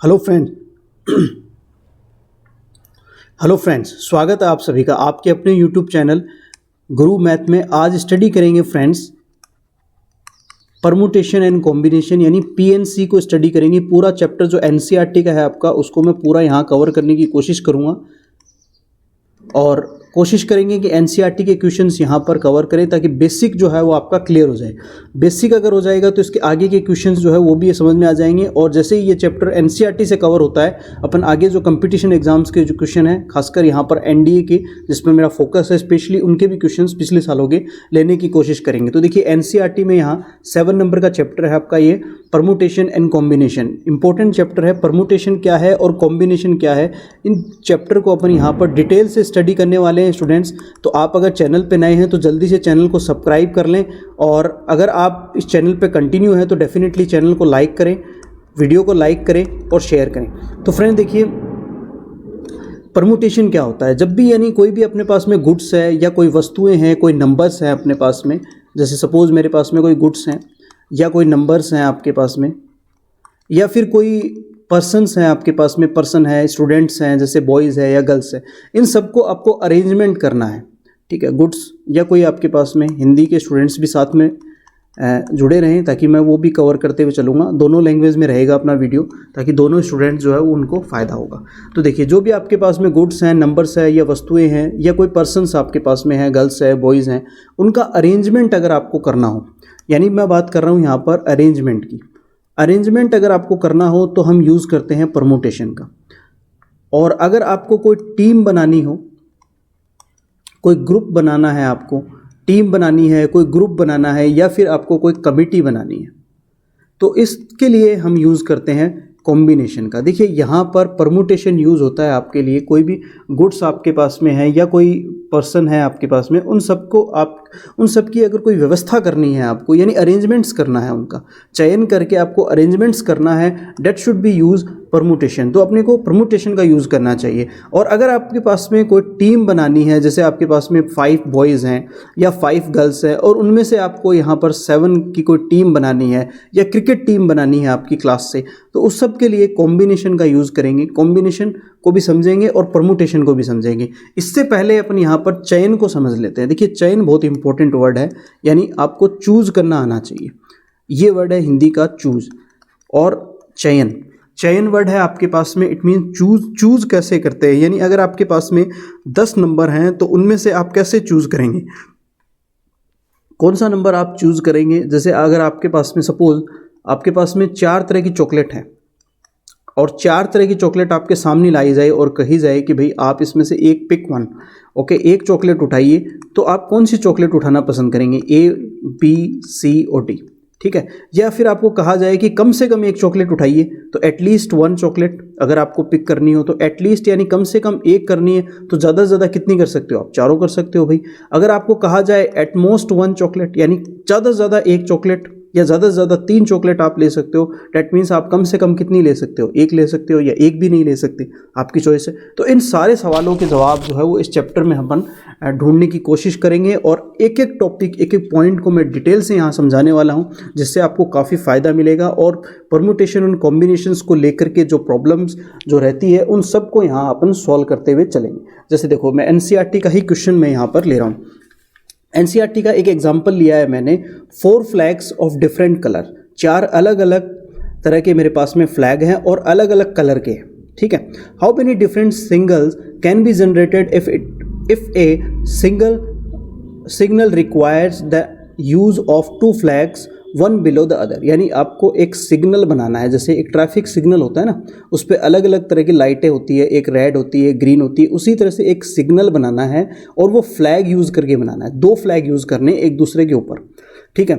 Hello friends. Hello friends, स्वागत है आप सभी का आपके अपने यूट्यूब चैनल गुरु मैथ में। आज स्टडी करेंगे फ्रेंड्स परमुटेशन एंड कॉम्बिनेशन यानी पीएनसी को स्टडी करेंगे। पूरा चैप्टर जो एनसीईआरटी का है आपका, उसको मैं पूरा यहाँ कवर करने की कोशिश करूँगा और कोशिश करेंगे कि एनसीईआरटी के क्वेश्चंस यहाँ पर कवर करें ताकि बेसिक जो है वो आपका क्लियर हो जाए। बेसिक अगर हो जाएगा तो इसके आगे के क्वेश्चंस जो है वो भी समझ में आ जाएंगे। और जैसे ही ये चैप्टर एनसीईआरटी से कवर होता है, अपन आगे जो कंपटीशन एग्जाम्स के जो क्वेश्चन है, खासकर यहाँ पर एनडीए के जिसमें मेरा फोकस है, स्पेशली उनके भी क्वेश्चन पिछले सालों के लेने की कोशिश करेंगे। तो देखिए एनसीईआरटी में यहाँ 7 नंबर का चैप्टर है आपका ये permutation and combination. Important chapter है। परमुटेशन क्या है और कॉम्बिनेशन क्या है, इन चैप्टर को अपन यहाँ पर डिटेल से स्टडी करने वाले हैं स्टूडेंट्स। तो आप अगर चैनल पे नए हैं तो जल्दी से चैनल को सब्सक्राइब कर लें, और अगर आप इस चैनल पे कंटिन्यू हैं तो डेफिनेटली चैनल को लाइक करें, वीडियो को लाइक करें और शेयर करें। तो फ्रेंड देखिए परमुटेशन क्या होता है। जब भी यानी कोई भी अपने पास में गुड्स है या कोई वस्तुएं हैं, कोई नंबर्स हैं अपने पास में, जैसे सपोज मेरे पास में कोई गुड्स हैं या कोई नंबर्स हैं आपके पास में, या फिर कोई पर्सन्स हैं आपके पास में, पर्सन है, स्टूडेंट्स हैं जैसे बॉयज़ है या गर्ल्स है, इन सबको आपको अरेंजमेंट करना है। ठीक है, गुड्स या कोई आपके पास में हिंदी के स्टूडेंट्स भी साथ में जुड़े रहें ताकि मैं वो भी कवर करते हुए चलूँगा। दोनों लैंग्वेज में रहेगा अपना वीडियो ताकि दोनों स्टूडेंट जो है वो उनको फ़ायदा होगा। तो देखिए जो भी आपके पास में गुड्स हैं, नंबर्स है या वस्तुएं हैं या कोई पर्सन्स आपके पास में हैं, गर्ल्स है, बॉयज़ हैं, उनका अरेंजमेंट अगर आपको करना हो, यानी मैं बात कर रहा हूँ यहाँ पर अरेंजमेंट की। अरेंजमेंट अगर आपको करना हो तो हम यूज़ करते हैं परमुटेशन का। और अगर आपको कोई टीम बनानी हो, कोई ग्रुप बनाना है, आपको टीम बनानी है, कोई ग्रुप बनाना है, या फिर आपको कोई कमिटी बनानी है, तो इसके लिए हम यूज़ करते हैं कॉम्बिनेशन का। देखिए यहाँ पर परमुटेशन यूज़ होता है आपके लिए, कोई भी गुड्स आपके पास में है या कोई पर्सन है आपके पास में, उन सब की अगर कोई व्यवस्था करनी है आपको, यानी अरेंजमेंट्स करना है, उनका चयन करके आपको अरेंजमेंट्स करना है, that should be use permutation. तो अपने को परमुटेशन का यूज़ करना चाहिए। और अगर आपके पास में कोई टीम बनानी है, जैसे आपके पास में 5 बॉयज़ हैं या 5 गर्ल्स हैं, और उनमें से आपको यहाँ पर 7 की कोई टीम बनानी है या क्रिकेट टीम बनानी है आपकी क्लास से, तो उस सब के लिए कॉम्बिनेशन का यूज़ करेंगे। कॉम्बिनेशन को भी समझेंगे और परमुटेशन को भी समझेंगे। इससे पहले अपन यहाँ पर चयन को समझ लेते हैं। देखिए चयन बहुत इंपॉर्टेंट वर्ड है, यानी आपको चूज़ करना आना चाहिए। ये वर्ड है हिंदी का चूज़, और चयन वर्ड है आपके पास में। इट मीन चूज़ कैसे करते हैं, यानी अगर आपके पास में 10 नंबर हैं तो उनमें से आप कैसे चूज़ करेंगे, कौन सा नंबर आप चूज़ करेंगे। जैसे अगर आपके पास में सपोज आपके पास में 4 तरह की चॉकलेट है और 4 तरह की चॉकलेट आपके सामने लाई जाए और कही जाए कि भाई आप इसमें से एक पिक वन, ओके, एक चॉकलेट उठाइए, तो आप कौन सी चॉकलेट उठाना पसंद करेंगे, ए, बी, सी और डी। ठीक है, या फिर आपको कहा जाए कि कम से कम एक चॉकलेट उठाइए, तो एटलीस्ट 1 चॉकलेट अगर आपको पिक करनी हो तो एटलीस्ट यानी कम से कम एक करनी है, तो ज़्यादा से ज़्यादा कितनी कर सकते हो आप, 4 कर सकते हो भाई। अगर आपको कहा जाए एटमोस्ट 1 चॉकलेट, यानी ज़्यादा से ज़्यादा 1 चॉकलेट या ज़्यादा से ज़्यादा 3 चॉकलेट आप ले सकते हो, डैट मीन्स आप कम से कम कितनी ले सकते हो, 1 ले सकते हो या 1 भी नहीं ले सकते, आपकी चॉइस है। तो इन सारे सवालों के जवाब जो है वो इस चैप्टर में अपन ढूंढने की कोशिश करेंगे, और एक एक टॉपिक, एक एक पॉइंट को मैं डिटेल से यहाँ समझाने वाला हूँ, जिससे आपको काफ़ी फ़ायदा मिलेगा। और परमुटेशन और कॉम्बिनेशंस को लेकर के जो प्रॉब्लम्स जो रहती है उन सब को यहाँ अपन सॉल्व करते हुए चलेंगे। जैसे देखो मैं एनसीईआरटी का ही क्वेश्चन मैं यहाँ पर ले रहा हूँ। एनसीईआरटी का एक एग्जाम्पल लिया है मैंने, 4 फ्लैग्स ऑफ डिफरेंट कलर। 4 अलग अलग तरह के मेरे पास में फ्लैग हैं और अलग अलग कलर के हैं। ठीक है, how many different singles can be generated if a single signal requires the use of 2 flags one below the other. यानी आपको एक सिग्नल बनाना है, जैसे एक ट्रैफिक सिग्नल होता है ना, उस पर अलग अलग तरह की लाइटें होती है, एक रेड होती है, ग्रीन होती है, उसी तरह से एक सिग्नल बनाना है और वो फ्लैग यूज़ करके बनाना है। 2 फ्लैग यूज़ करने एक दूसरे के ऊपर। ठीक है,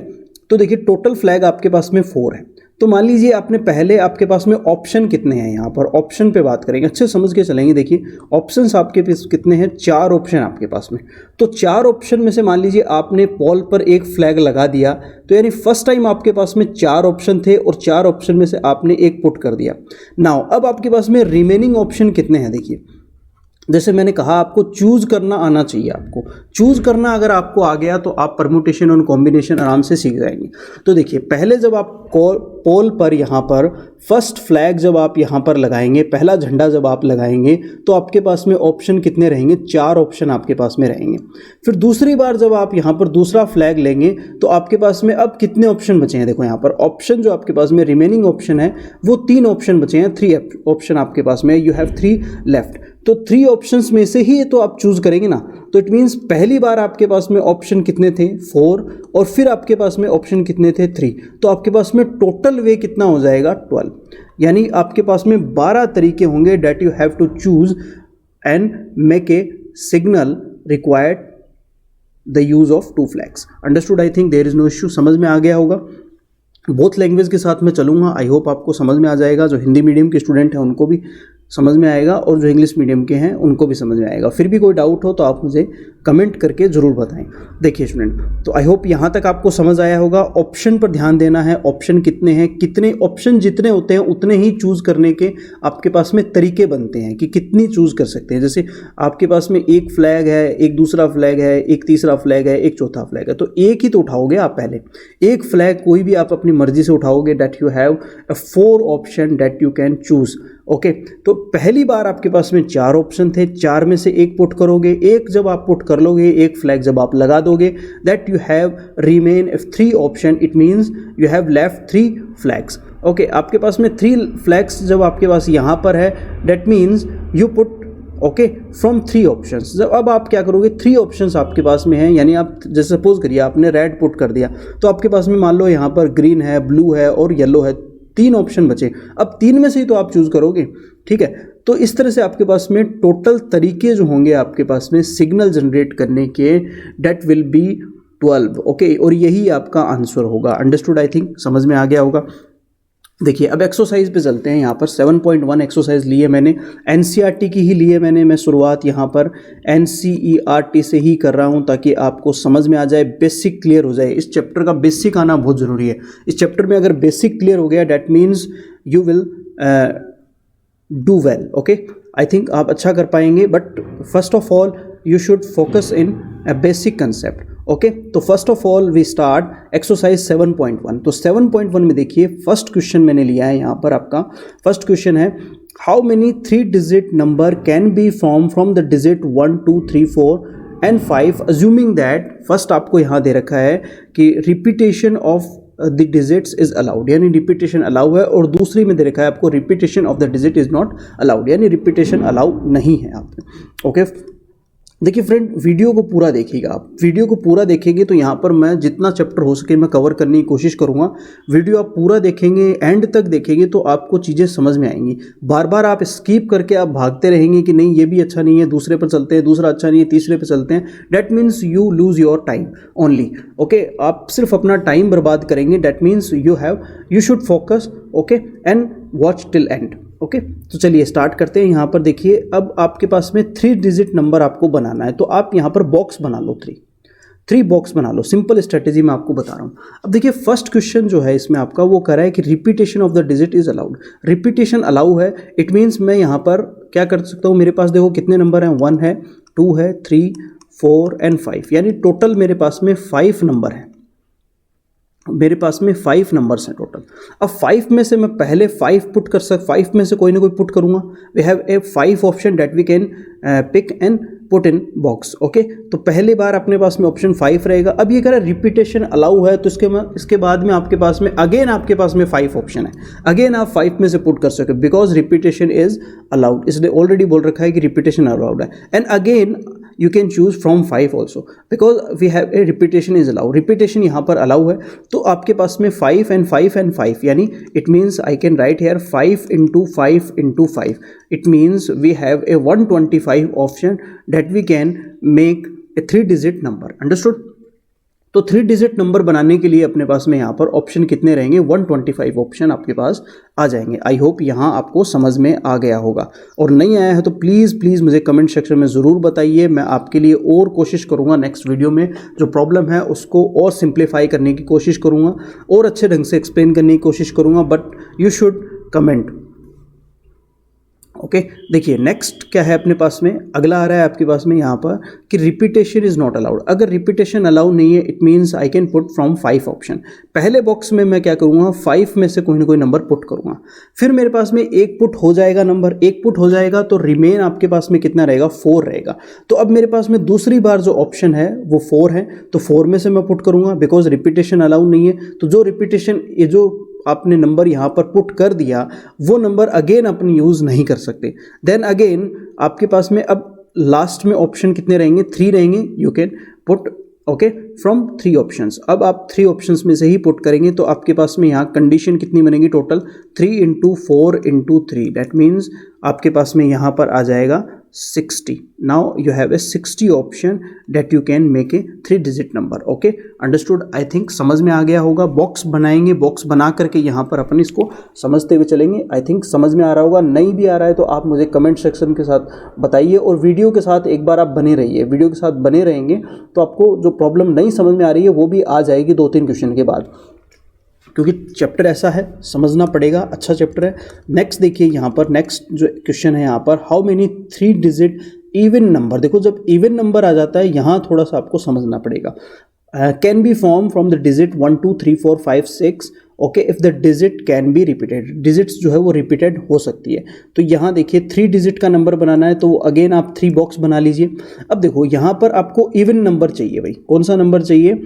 तो देखिए टोटल फ्लैग आपके पास में 4 है। तो मान लीजिए आपने पहले आपके पास में ऑप्शन कितने हैं, यहाँ पर ऑप्शन पे बात करेंगे, अच्छे समझ के चलेंगे। देखिए ऑप्शंस आपके पास कितने हैं, 4 ऑप्शन आपके पास में। तो 4 ऑप्शन में से मान लीजिए आपने पोल पर एक फ्लैग लगा दिया, तो यानी फर्स्ट टाइम आपके पास में 4 ऑप्शन थे और 4 ऑप्शन में से आपने एक पुट कर दिया। नाउ अब आपके पास में रिमेनिंग ऑप्शन कितने हैं, देखिए जैसे मैंने कहा आपको चूज़ करना आना चाहिए। आपको चूज़ करना अगर आपको आ गया तो आप परम्यूटेशन और कॉम्बिनेशन आराम से सीख जाएंगे। तो देखिए, पहले जब आप पोल पर यहाँ पर फर्स्ट फ्लैग जब आप यहाँ पर लगाएंगे, पहला झंडा जब आप लगाएंगे, तो आपके पास में ऑप्शन कितने रहेंगे? 4 ऑप्शन आपके पास में रहेंगे। फिर दूसरी बार जब आप यहाँ पर दूसरा फ्लैग लेंगे तो आपके पास में अब कितने ऑप्शन बचे हैं? देखो यहाँ पर ऑप्शन जो आपके पास में रिमेनिंग ऑप्शन है वो 3 ऑप्शन बचे हैं, 3 ऑप्शन आपके पास में, यू हैव 3 लेफ्ट। तो 3 ऑप्शंस में से ही तो आप चूज़ करेंगे ना। तो इट मीन्स पहली बार आपके पास में ऑप्शन कितने थे? 4, और फिर आपके पास में ऑप्शन कितने थे? 3। तो आपके पास में टोटल वे कितना हो जाएगा? 12। यानी आपके पास में 12 तरीके होंगे that you have to choose and make a signal required the use of 2 flags. Understood? I think there is no issue. समझ में आ गया होगा। बोथ लैंग्वेज के साथ मैं चलूँगा। आई होप आपको समझ में आ जाएगा। जो हिंदी मीडियम के स्टूडेंट हैं उनको भी समझ में आएगा और जो इंग्लिश मीडियम के हैं उनको भी समझ में आएगा। फिर भी कोई डाउट हो तो आप मुझे कमेंट करके ज़रूर बताएं। देखिए स्टूडेंट, तो आई होप यहाँ तक आपको समझ आया होगा। ऑप्शन पर ध्यान देना है। ऑप्शन कितने हैं, कितने ऑप्शन जितने होते हैं उतने ही चूज़ करने के आपके पास में तरीके बनते हैं कि कितनी चूज़ कर सकते हैं। जैसे आपके पास में एक फ्लैग है, एक दूसरा फ्लैग है, एक तीसरा फ्लैग है, एक चौथा फ्लैग है, तो एक ही तो उठाओगे आप। पहले एक फ्लैग कोई भी आप अपनी मर्जी से उठाओगे, that you have 4 option that you can choose. Okay, तो पहली बार आपके पास में 4 ऑप्शन थे, 4 में से एक पुट करोगे। एक जब आप पुट कर लोगे, एक फ्लैग जब आप लगा दोगे, that you have remain 3 option, it means you have left 3 flags. Okay, आपके पास में 3 फ्लैग्स जब आपके पास यहाँ पर है, that means you put okay from 3 options. जब अब आप क्या करोगे, 3 ऑप्शंस आपके पास में हैं, यानी आप जैसे सपोज करिए आपने रेड पुट कर दिया, तो आपके पास में मान लो यहाँ पर ग्रीन है, ब्लू है और येलो है, 3 ऑप्शन बचे। अब 3 में से ही तो आप चूज़ करोगे। ठीक है, तो इस तरह से आपके पास में टोटल तरीके जो होंगे आपके पास में सिग्नल जनरेट करने के, डेट विल बी 12। ओके, और यही आपका आंसर होगा। अंडरस्टूड? आई थिंक समझ में आ गया होगा। देखिए, अब एक्सरसाइज पे चलते हैं। यहाँ पर 7.1 एक्सरसाइज ली है मैंने, एनसीईआरटी की ही ली है मैंने। मैं शुरुआत यहाँ पर एनसीईआरटी से ही कर रहा हूँ ताकि आपको समझ में आ जाए, बेसिक क्लियर हो जाए। इस चैप्टर का बेसिक आना बहुत ज़रूरी है। इस चैप्टर में अगर बेसिक क्लियर हो गया, that means you will do well. Okay, I think आप अच्छा कर पाएंगे। But first of all you should focus in a basic concept. Okay, तो first of all we start exercise 7.1। तो 7.1 में देखिए, फर्स्ट क्वेश्चन मैंने लिया है यहाँ पर। आपका फर्स्ट क्वेश्चन है, how many 3 digit number can be form from the digit 1, 2, 3, 4 and 5 assuming that. First आपको यहाँ दे रखा है कि repetition of the digits is allowed, यानी रिपीटेशन अलाउ है, और दूसरी में दे रखा है आपको repetition of the digit is not allowed, यानी रिपीटेशन अलाउ नहीं है आप में। ओके, देखिए फ्रेंड, वीडियो को पूरा देखिएगा। आप वीडियो को पूरा देखेंगे तो यहाँ पर मैं जितना चैप्टर हो सके मैं कवर करने की कोशिश करूँगा। वीडियो आप पूरा देखेंगे, एंड तक देखेंगे तो आपको चीज़ें समझ में आएंगी। बार बार आप स्किप करके आप भागते रहेंगे कि नहीं ये भी अच्छा नहीं है, दूसरे पर चलते हैं, दूसरा अच्छा नहीं है, तीसरे पर चलते हैं, date means you lose your time only. Okay, आप सिर्फ अपना टाइम बर्बाद करेंगे। Date means you should focus okay and watch till and. Okay, तो चलिए स्टार्ट करते हैं। यहाँ पर देखिए, अब आपके पास में 3 डिजिट नंबर आपको बनाना है, तो आप यहाँ पर बॉक्स बना लो, 3 बॉक्स बना लो। सिंपल स्ट्रेटेजी मैं आपको बता रहा हूँ। अब देखिए, फर्स्ट क्वेश्चन जो है इसमें आपका वो कह रहा है कि repetition of the digit is allowed. Repetition allow है, इट मीन्स मैं यहाँ पर क्या कर सकता हूँ, मेरे पास देखो कितने नंबर हैं, 1 है, 2 है, 3, 4 एंड 5, यानी टोटल मेरे पास में 5 नंबर हैं। मेरे पास में 5 नंबर्स हैं टोटल। अब 5 में से मैं पहले 5 पुट कर 5 में से कोई ना कोई पुट करूँगा। We have a 5 option that we can pick and put in box. Okay, तो पहली बार अपने पास में ऑप्शन 5 रहेगा। अब ये कह रहा है रिपीटेशन अलाउ है, तो इसके बाद में आपके पास में अगेन आपके पास में 5 ऑप्शन है। अगेन आप 5 में से पुट कर सकते, बिकॉज रिपीटेशन इज अलाउड। इसने ऑलरेडी बोल रखा है कि रिपीटेशन अलाउड है। And again you can choose from 5 also because we have a repetition is allowed। repetition यहाँ पर allow है, तो आपके पास में 5 and 5 and 5, यानी it means I can write here 5 into 5 into 5। it means we have a 125 option that we can make a 3 digit number। understood? तो 3 digit number बनाने के लिए अपने पास में यहाँ पर ऑप्शन कितने रहेंगे, 125 ऑप्शन आपके पास आ जाएंगे। आई होप यहाँ आपको समझ में आ गया होगा, और नहीं आया है तो प्लीज़ मुझे कमेंट सेक्शन में ज़रूर बताइए। मैं आपके लिए और कोशिश करूँगा नेक्स्ट वीडियो में जो प्रॉब्लम है उसको और सिंप्लीफाई करने की कोशिश करूँगा और अच्छे ढंग से एक्सप्लेन करने की कोशिश करूँगा, but you should comment. Okay देखिए नेक्स्ट क्या है अपने पास में, अगला आ रहा है आपके पास में यहाँ पर कि रिपीटेशन इज नॉट अलाउड। अगर रिपीटेशन अलाउ नहीं है it means I can put from 5 option. पहले बॉक्स में मैं क्या करूँगा, 5 में से कोई ना कोई नंबर पुट करूँगा, फिर मेरे पास में एक पुट हो जाएगा, नंबर एक पुट हो जाएगा तो रिमेन आपके पास में कितना रहेगा, 4 रहेगा। तो अब मेरे पास में दूसरी बार जो ऑप्शन है वो 4 है, तो 4 में से मैं पुट करूँगा बिकॉज रिपीटेशन अलाउ नहीं है। तो जो रिपीटेशन ये जो आपने नंबर यहाँ पर पुट कर दिया वो नंबर अगेन अपन यूज़ नहीं कर सकते। देन अगेन आपके पास में अब लास्ट में ऑप्शन कितने रहेंगे, 3 रहेंगे। You can put okay from 3 options. अब आप 3 ऑप्शंस में से ही पुट करेंगे तो आपके पास में यहाँ कंडीशन कितनी बनेगी, टोटल 3 × 4 × 3 दैट मीन्स आपके पास में यहाँ पर आ जाएगा 60। Now you have a 60 option that you can make a 3 digit number. Okay understood, I think समझ में आ गया होगा। बॉक्स बनाएंगे, बॉक्स बना करके यहाँ पर अपन इसको समझते हुए चलेंगे। आई थिंक समझ में आ रहा होगा, नहीं भी आ रहा है तो आप मुझे कमेंट सेक्शन के साथ बताइए और वीडियो के साथ एक बार आप बने रहिए। वीडियो के साथ बने रहेंगे तो आपको जो प्रॉब्लम नहीं समझ में आ रही है वो भी आ जाएगी 2-3 क्वेश्चन के बाद, क्योंकि चैप्टर ऐसा है समझना पड़ेगा, अच्छा चैप्टर है। नेक्स्ट देखिए यहाँ पर, नेक्स्ट जो क्वेश्चन है यहाँ पर, how many 3 digit even number. देखो जब इवन नंबर आ जाता है यहाँ थोड़ा सा आपको समझना पड़ेगा। Can be form from the digit 1 2 3 4 5 6 okay if the digit can be repeated. Digits जो है वो रिपीटेड हो सकती है। तो यहाँ देखिए 3 डिजिट का नंबर बनाना है तो अगेन आप 3 बॉक्स बना लीजिए। अब देखो यहाँ पर आपको इवन नंबर चाहिए भाई, कौन सा नंबर चाहिए,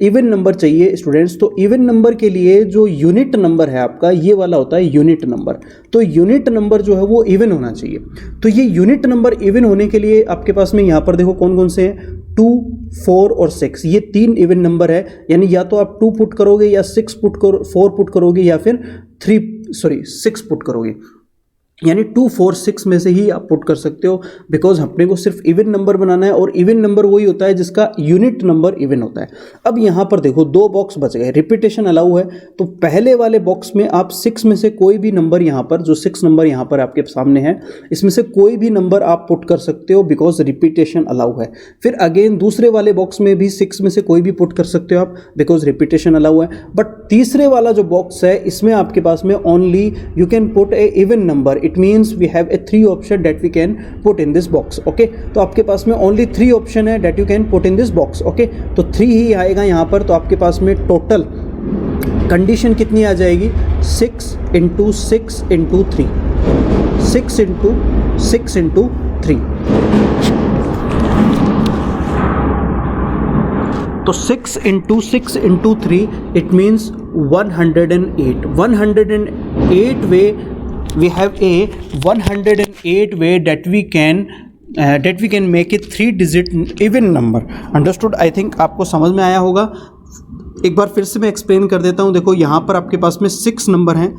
इवन नंबर चाहिए स्टूडेंट्स। तो इवन नंबर के लिए जो यूनिट नंबर है आपका ये वाला होता है यूनिट नंबर। तो यूनिट नंबर जो है वो इवन होना चाहिए। तो ये यूनिट नंबर इवन होने के लिए आपके पास में यहाँ पर देखो कौन कौन से हैं, 2 4 और 6, ये 3 इवन नंबर है। यानी या तो आप 2 पुट करोगे या 4 पुट करोगे या फिर 6 पुट करोगे। यानी 2 4 6 में से ही आप पुट कर सकते हो बिकॉज अपने को सिर्फ इवन नंबर बनाना है और इवन नंबर वही होता है जिसका यूनिट नंबर इवन होता है। अब यहाँ पर देखो 2 बॉक्स बच गए, रिपीटेशन अलाउ है। तो पहले वाले बॉक्स में आप 6 में से कोई भी नंबर यहाँ पर, जो 6 नंबर यहाँ पर आपके सामने है, इसमें से कोई भी नंबर आप पुट कर सकते हो बिकॉज रिपीटेशन अलाउ है। फिर अगेन दूसरे वाले बॉक्स में भी 6 में से कोई भी पुट कर सकते हो आप बिकॉज रिपीटेशन अलाउ है। बट तीसरे वाला जो बॉक्स है इसमें आपके पास में only you can put a even number, it means we have a 3 option that we can put in this box. Okay तो आपके पास में ओनली 3 ऑप्शन है that you can put in this box. Okay तो 3 ही आएगा यहाँ पर। तो आपके पास में टोटल कंडीशन कितनी आ जाएगी, 6 × 6 × 3, 6 × 6 × 3। तो 6 × 6 × 3 it means 108। 108 way we have a 108 way that we can make a 3 digit even number। understood, I think आपको समझ में आया होगा। एक बार फिर से मैं एक्सप्लेन कर देता हूँ। देखो यहाँ पर आपके पास में 6 नंबर हैं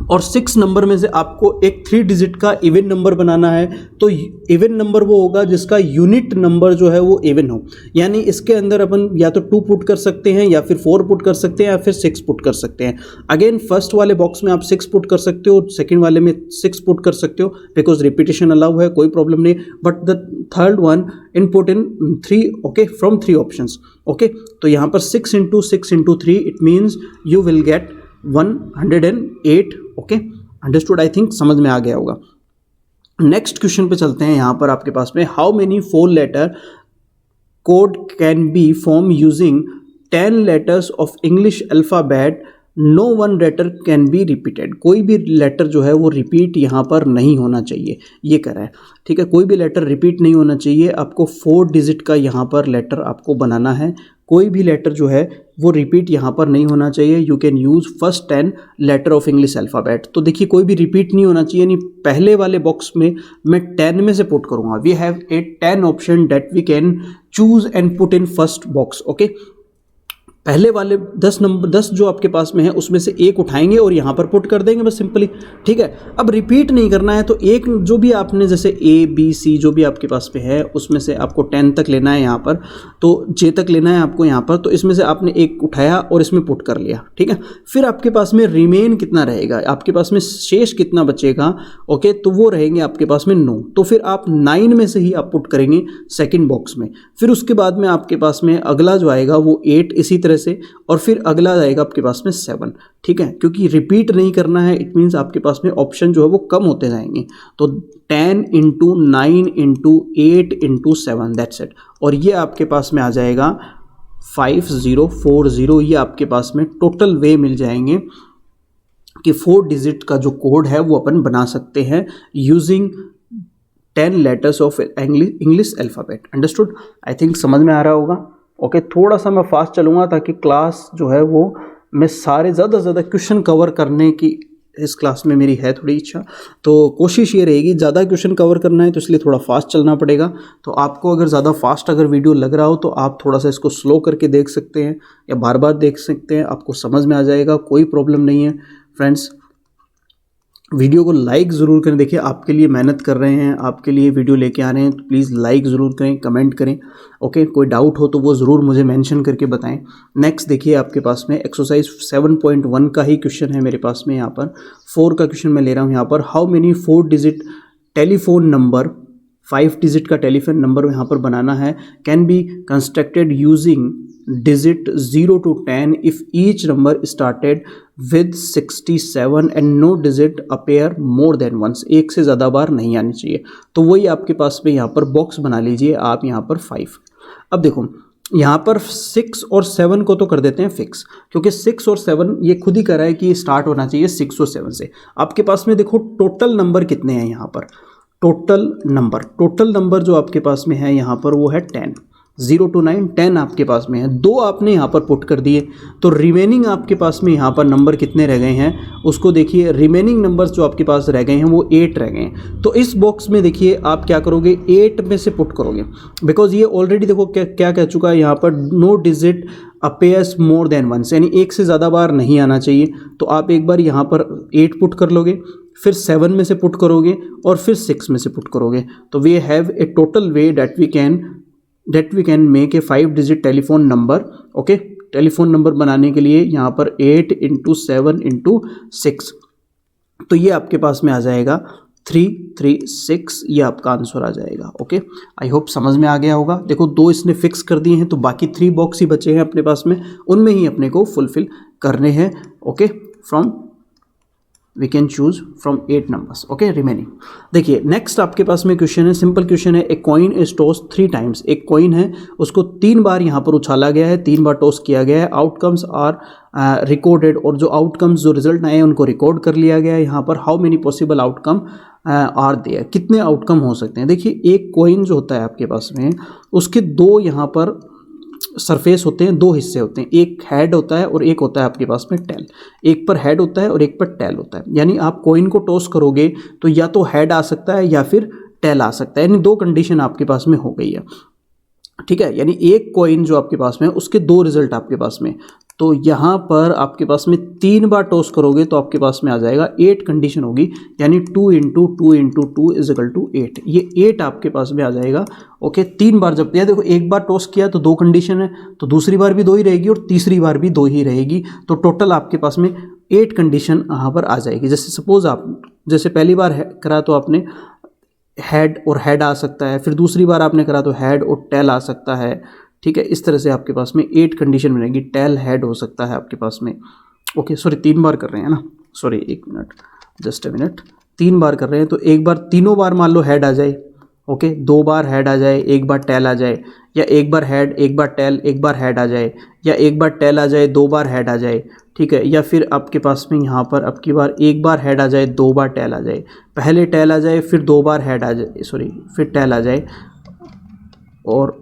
और 6 नंबर में से आपको एक 3 डिजिट का इवन नंबर बनाना है। तो इवन नंबर वो होगा जिसका यूनिट नंबर जो है वो इवन हो। यानी इसके अंदर अपन या तो 2 पुट कर सकते हैं या फिर 4 पुट कर सकते हैं या फिर 6 पुट कर सकते हैं। अगेन फर्स्ट वाले बॉक्स में आप 6 पुट कर सकते हो, सेकंड वाले में 6 पुट कर सकते हो बिकॉज रिपीटेशन अलाउ है, कोई प्रॉब्लम नहीं। But the third one input in 3 okay from 3 options. Okay तो यहाँ पर 6 × 6 × 3 it means you will get 108। Okay understood, I think समझ में आ गया होगा। नेक्स्ट क्वेश्चन पे चलते हैं। यहाँ पर आपके पास में how many 4 letter code can be form using 10 letters of English alphabet, no 1 letter can be repeated. कोई भी लेटर जो है वो रिपीट यहाँ पर नहीं होना चाहिए, ये कह रहा है। ठीक है, कोई भी लेटर रिपीट नहीं होना चाहिए। आपको 4 डिजिट का यहाँ पर लेटर आपको बनाना है। कोई भी लेटर जो है वो रिपीट यहाँ पर नहीं होना चाहिए। You can use first 10 letter of English alphabet. तो देखिए कोई भी रिपीट नहीं होना चाहिए। यानी पहले वाले बॉक्स में मैं 10 में से पुट करूँगा। We have a 10 option that we can choose and put in first box. Okay पहले वाले 10 जो आपके पास में है उसमें से एक उठाएंगे और यहाँ पर पुट कर देंगे बस सिंपली। ठीक है, अब रिपीट नहीं करना है तो एक जो भी आपने जैसे ABC जो भी आपके पास पे है उसमें से आपको 10 तक लेना है, यहाँ पर तो J तक लेना है आपको यहाँ पर। तो इसमें से आपने एक उठाया और इसमें पुट कर लिया। ठीक है, फिर आपके पास में रिमेन कितना रहेगा, आपके पास में शेष कितना बचेगा। ओके तो वो रहेंगे आपके पास में 9। तो फिर आप 9 में से ही आप पुट करेंगे सेकेंड बॉक्स में। फिर उसके बाद में आपके पास में अगला जो आएगा वो 8, इसी तरह तरह से, और फिर अगला आएगा आपके पास में 7, ठीक है, क्योंकि रिपीट नहीं करना है, इट मीन्स आपके पास में ऑप्शन जो है वो कम होते जाएंगे। तो 10 into 9 into 8 into 7, that's it. और ये आपके पास में आ जाएगा 5040, ये आपके पास में टोटल वे मिल जाएंगे कि 4 डिजिट का जो कोड है वो अपन बना सकते हैं using 10 letters of English alphabet. Understood? I think समझ में आ रहा होगा। ओके, थोड़ा सा मैं फास्ट चलूँगा ताकि क्लास जो है वो मैं सारे ज़्यादा से ज़्यादा क्वेश्चन कवर करने की इस क्लास में मेरी है थोड़ी इच्छा। तो कोशिश ये रहेगी, ज़्यादा क्वेश्चन कवर करना है तो इसलिए थोड़ा फास्ट चलना पड़ेगा। तो आपको अगर ज़्यादा फास्ट अगर वीडियो लग रहा हो तो आप थोड़ा सा इसको स्लो करके देख सकते हैं या बार बार देख सकते हैं, आपको समझ में आ जाएगा, कोई प्रॉब्लम नहीं है। फ्रेंड्स, वीडियो को लाइक ज़रूर करें। देखिए, आपके लिए मेहनत कर रहे हैं, आपके लिए वीडियो लेके आ रहे हैं, तो प्लीज़ लाइक ज़रूर करें, कमेंट करें। ओके, कोई डाउट हो तो वो ज़रूर मुझे मेंशन करके बताएं। नेक्स्ट देखिए, आपके पास में एक्सरसाइज 7.1 का ही क्वेश्चन है मेरे पास में। यहाँ पर 4 का क्वेश्चन मैं ले रहा हूँ। यहाँ पर how many 4 digit telephone number, 5 digit का टेलीफोन नंबर यहाँ पर बनाना है, can be constructed using digit 0 to 10 if each number started with 67 and no digit appear more than once। एक से ज़्यादा बार नहीं आनी चाहिए। तो वही आपके पास में यहाँ पर बॉक्स बना लीजिए आप यहाँ पर 5। अब देखो, यहाँ पर 6 और 7 को तो कर देते हैं फिक्स, क्योंकि 6 और 7 ये खुद ही कर रहा है कि स्टार्ट होना चाहिए 6 और 7 से। आपके पास में देखो टोटल नंबर कितने हैं यहाँ पर, टोटल नंबर जो आपके पास में है यहाँ पर वो है 10। 0 to 9 10 आपके पास में है, 2 आपने यहाँ पर पुट कर दिए, तो रिमेनिंग आपके पास में यहाँ पर नंबर कितने रह गए हैं उसको देखिए। रिमेनिंग नंबर्स जो आपके पास रह गए हैं वो 8 रह गए हैं। तो इस बॉक्स में देखिए आप क्या करोगे, 8 में से पुट करोगे, बिकॉज ये ऑलरेडी देखो क्या कह चुका है यहाँ पर, no digit appears more than once, यानी एक से ज़्यादा बार नहीं आना चाहिए। तो आप एक बार यहाँ पर 8 पुट कर लोगे, फिर 7 में से पुट करोगे और फिर 6 में से पुट करोगे। तो we have a total way that we can make a 5 digit telephone number. Okay, telephone number बनाने के लिए यहाँ पर 8 इंटू 7 इंटू 6, तो ये आपके पास में आ जाएगा 336, ये आपका आंसर आ जाएगा। ओके, आई होप समझ में आ गया होगा। देखो 2 इसने फिक्स कर दिए हैं, तो बाकी 3 बॉक्स ही बचे हैं अपने पास में, उनमें ही अपने को फुलफिल करने हैं। Okay, from we can choose from 8 numbers. Okay, remaining देखिए। नेक्स्ट आपके पास में क्वेश्चन है, सिंपल क्वेश्चन है। A coin is toss 3 times, एक कॉइन है उसको 3 बार यहाँ पर उछाला गया है, 3 बार टॉस किया गया है। आउटकम्स आर रिकॉर्डेड, और जो आउटकम्स जो रिजल्ट आए हैं उनको रिकॉर्ड कर लिया गया है यहाँ पर। How many possible outcome are there, कितने आउटकम हो सकते हैं। देखिए, एक कॉइन जो होता है आपके पास में, उसके 2 यहाँ पर सरफेस होते हैं, 2 हिस्से होते हैं, एक हेड होता है और एक होता है आपके पास में टेल। एक पर हेड होता है और एक पर टेल होता है, यानी आप कॉइन को टॉस करोगे तो या तो हेड आ सकता है या फिर टेल आ सकता है, यानी 2 कंडीशन आपके पास में हो गई है। ठीक है, यानी एक कॉइन जो आपके पास में है उसके 2 रिजल्ट आपके पास में। तो यहाँ पर आपके पास में 3 बार टॉस करोगे तो आपके पास में आ जाएगा 8 कंडीशन होगी, यानी 2 into 2 into 2 is equal to 8, ये 8 आपके पास में आ जाएगा। ओके, 3 बार जब यह देखो, एक बार टॉस किया तो 2 कंडीशन है, तो दूसरी बार भी 2 ही रहेगी और तीसरी बार भी 2 ही रहेगी, तो टोटल आपके पास में 8 कंडीशन यहाँ पर आ जाएगी। जैसे सपोज आप जैसे पहली बार करा तो आपने हेड और हेड आ सकता है, फिर दूसरी बार आपने करा तो हेड और टेल आ सकता है। ठीक है, इस तरह से आपके पास में 8 कंडीशन बनेगी, टेल हेड हो सकता है आपके पास में। ओके, सॉरी 3 बार कर रहे हैं ना, sorry 1 minute, just a minute, 3 बार कर रहे हैं, तो एक बार तीनों बार मान लो हेड आ जाए। ओके, 2 बार हेड आ जाए, 1 बार टेल आ जाए, या 1 बार हेड 1 बार टेल 1 बार हेड आ जाए, या 1 बार टेल आ जाए 2 बार हेड आ जाए। ठीक है, या फिर आपके पास में यहाँ पर अब की बार 1 बार हेड आ जाए 2 बार टेल आ जाए, पहले टेल आ जाए फिर 2 बार हेड आ जाए, सॉरी फिर टेल आ जाए और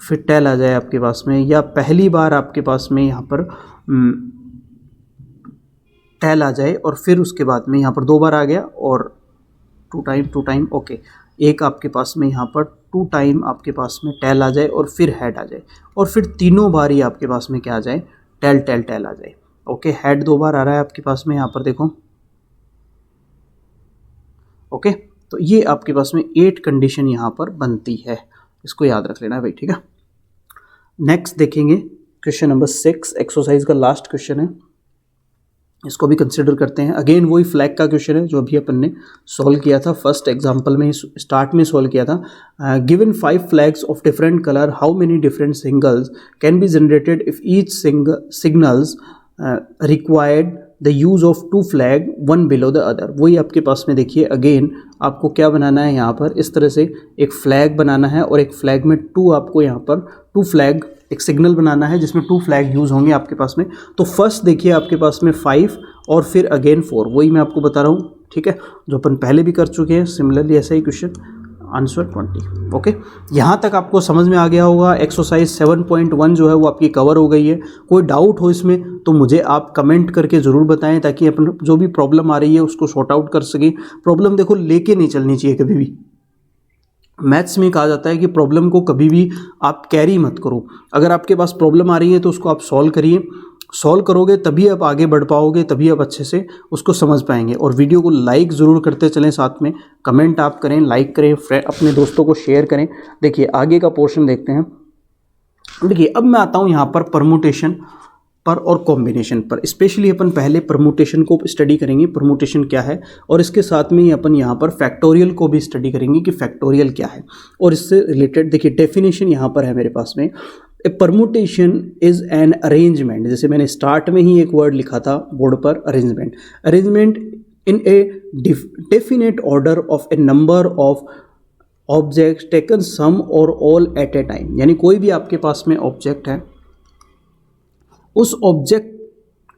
फिर टेल आ जाए आपके पास में, या पहली बार आपके पास में यहाँ पर टेल आ जाए और फिर उसके बाद में यहाँ पर 2 बार आ गया और 2 टाइम। ओके, एक आपके पास में यहाँ पर 2 टाइम आपके पास में टेल आ जाए और फिर हेड आ जाए, और फिर तीनों बार ही आपके पास में क्या आ जाए, टेल आ जाए। ओके, हेड 2 बार आ रहा है आपके पास में यहाँ पर देखो। ओके, तो ये आपके पास में 8 कंडीशन यहाँ पर बनती है, इसको याद रख लेना भाई। ठीक है, नेक्स्ट देखेंगे क्वेश्चन नंबर 6, एक्सरसाइज का लास्ट क्वेश्चन है। इसको भी कंसिडर करते हैं। अगेन वही फ्लैग का क्वेश्चन है जो अभी अपन ने सॉल्व किया था, फर्स्ट एग्जांपल में स्टार्ट में सॉल्व किया था। Given 5 flags of different colour, how many different signals can be generated if each signals required the use of 2 flag one below the other. वही आपके पास में देखिए, अगेन आपको क्या बनाना है यहाँ पर, इस तरह से एक फ्लैग बनाना है और एक फ्लैग में 2 आपको यहाँ पर 2 फ्लैग एक सिग्नल बनाना है जिसमें 2 फ्लैग यूज़ होंगे आपके पास में। तो फर्स्ट देखिए आपके पास में 5 और फिर अगेन 4, वही मैं आपको बता रहा हूँ, ठीक है, जो अपन पहले भी कर चुके हैं सिमिलरली ऐसा ही क्वेश्चन। आंसर 20। ओके, यहाँ तक आपको समझ में आ गया होगा। एक्सरसाइज 7.1 जो है वो आपकी कवर हो गई है। कोई डाउट हो इसमें तो मुझे आप कमेंट करके ज़रूर बताएं ताकि अपन जो भी प्रॉब्लम आ रही है उसको सॉर्ट आउट कर सकें। प्रॉब्लम देखो लेके नहीं चलनी चाहिए कभी भी। मैथ्स में कहा जाता है कि प्रॉब्लम को कभी भी आप कैरी मत करो। अगर आपके पास प्रॉब्लम आ रही है तो उसको आप सॉल्व करिए, सॉल्व करोगे तभी आप आगे बढ़ पाओगे, तभी आप अच्छे से उसको समझ पाएंगे। और वीडियो को लाइक ज़रूर करते चलें, साथ में कमेंट आप करें, लाइक करें, अपने दोस्तों को शेयर करें। देखिए आगे का पोर्शन देखते हैं। देखिए अब मैं आता हूँ यहाँ पर परमुटेशन पर और कॉम्बिनेशन पर। स्पेशली अपन पहले परमुटेशन को स्टडी करेंगे, परमुटेशन क्या है, और इसके साथ में ही अपन यहाँ पर फैक्टोरियल को भी स्टडी करेंगे कि फैक्टोरियल क्या है। और इससे रिलेटेड देखिए डेफिनेशन यहाँ पर है मेरे पास में। ए परमुटेशन इज एन अरेंजमेंट, जैसे मैंने स्टार्ट में ही एक वर्ड लिखा था बोर्ड पर, arrangement. Arrangement in a definite order of a number of objects taken some or all eight A time. यानी कोई भी आपके पास में ऑब्जेक्ट है, उस ऑब्जेक्ट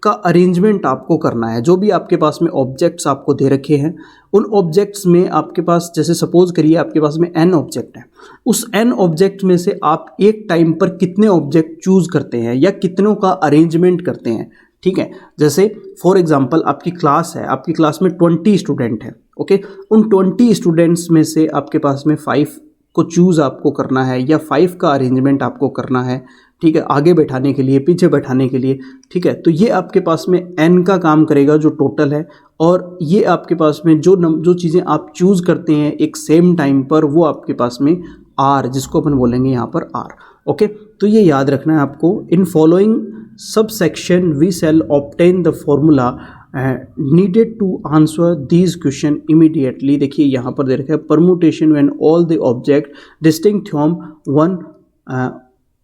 का अरेंजमेंट आपको करना है। जो भी आपके पास में ऑब्जेक्ट्स आपको दे रखे हैं, उन ऑब्जेक्ट्स में आपके पास, जैसे सपोज करिए आपके पास में n ऑब्जेक्ट है, उस n ऑब्जेक्ट में से आप एक टाइम पर कितने ऑब्जेक्ट चूज करते हैं या कितनों का अरेंजमेंट करते हैं, ठीक है। जैसे फॉर एग्जांपल आपकी क्लास है, आपकी क्लास में 20 स्टूडेंट हैं, ओके, उन 20 स्टूडेंट्स में से आपके पास में 5 को चूज़ आपको करना है या 5 का अरेंजमेंट आपको करना है, ठीक है, आगे बैठाने के लिए, पीछे बैठाने के लिए, ठीक है। तो ये आपके पास में n का काम करेगा जो टोटल है, और ये आपके पास में जो चीज़ें आप चूज़ करते हैं एक सेम टाइम पर, वो आपके पास में r, जिसको अपन बोलेंगे यहाँ पर r, ओके। तो ये याद रखना है आपको। In following subsection we shall obtain the formula needed to answer these question immediately. देखिए यहाँ पर दे रखा है permutation when all the object distinct from one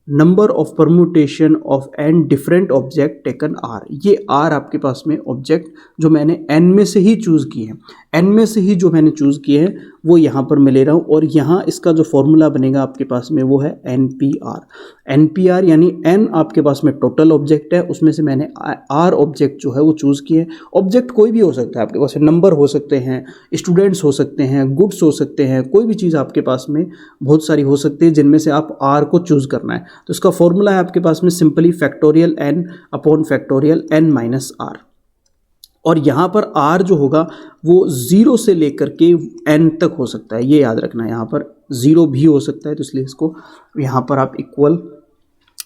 number of permutation of n different object taken r. ये r आपके पास में ऑब्जेक्ट जो मैंने एन में से ही चूज़ किए हैं, एन में से ही जो मैंने चूज़ किए हैं वो यहाँ पर मैं ले रहा हूँ। और यहाँ इसका जो फॉर्मूला बनेगा आपके पास में वो है n p r. N p r यानी एन आपके पास में टोटल ऑब्जेक्ट है, उसमें से मैंने आर ऑब्जेक्ट जो है वो चूज़ किए। ऑब्जेक्ट कोई भी हो सकता है आपके पास, नंबर हो सकते हैं, स्टूडेंट्स हो सकते हैं, गुड्स हो सकते हैं, कोई भी चीज़ आपके पास में बहुत सारी हो सकती है जिनमें से आप आर को चूज़ करना है। तो इसका फॉर्मूला है आपके पास में simply factorial N upon factorial N minus r. और यहाँ पर r जो होगा वो 0 से लेकर के n तक हो सकता है, ये याद रखना है। यहाँ पर 0 भी हो सकता है, तो इसलिए इसको यहाँ पर आप इक्वल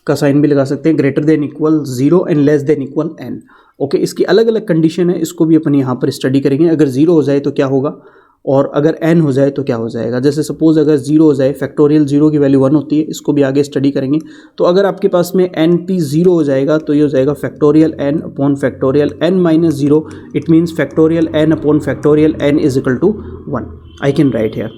का साइन भी लगा सकते हैं, greater than equal 0 and less than equal n, okay. इसकी अलग अलग कंडीशन है, इसको भी अपन यहाँ पर स्टडी करेंगे। अगर 0 हो जाए तो क्या होगा और अगर n हो जाए तो क्या हो जाएगा। जैसे सपोज अगर 0 हो जाए, फैक्टोरियल 0 की वैल्यू 1 होती है, इसको भी आगे स्टडी करेंगे। तो अगर आपके पास में NP 0 हो जाएगा तो ये हो जाएगा factorial n upon factorial n minus 0, it means factorial n upon factorial n is equal to 1। I can write here.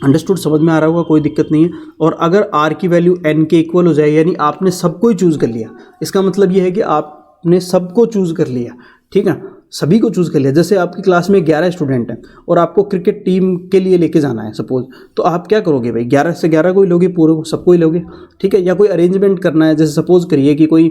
Understood, समझ में आ रहा होगा, कोई दिक्कत नहीं है। और अगर r की वैल्यू n के इक्वल हो जाए, यानी आपने सबको ही चूज़ कर लिया, इसका मतलब ये है कि आपने सबको चूज़ कर लिया, ठीक है, सभी को चूज़ कर लिया। जैसे आपकी क्लास में 11 स्टूडेंट हैं और आपको क्रिकेट टीम के लिए लेके जाना है सपोज, तो आप क्या करोगे भाई, 11 से 11 को ही लोगे, पूरे सबको ही लोगे, ठीक है। या कोई अरेंजमेंट करना है, जैसे सपोज करिए कि कोई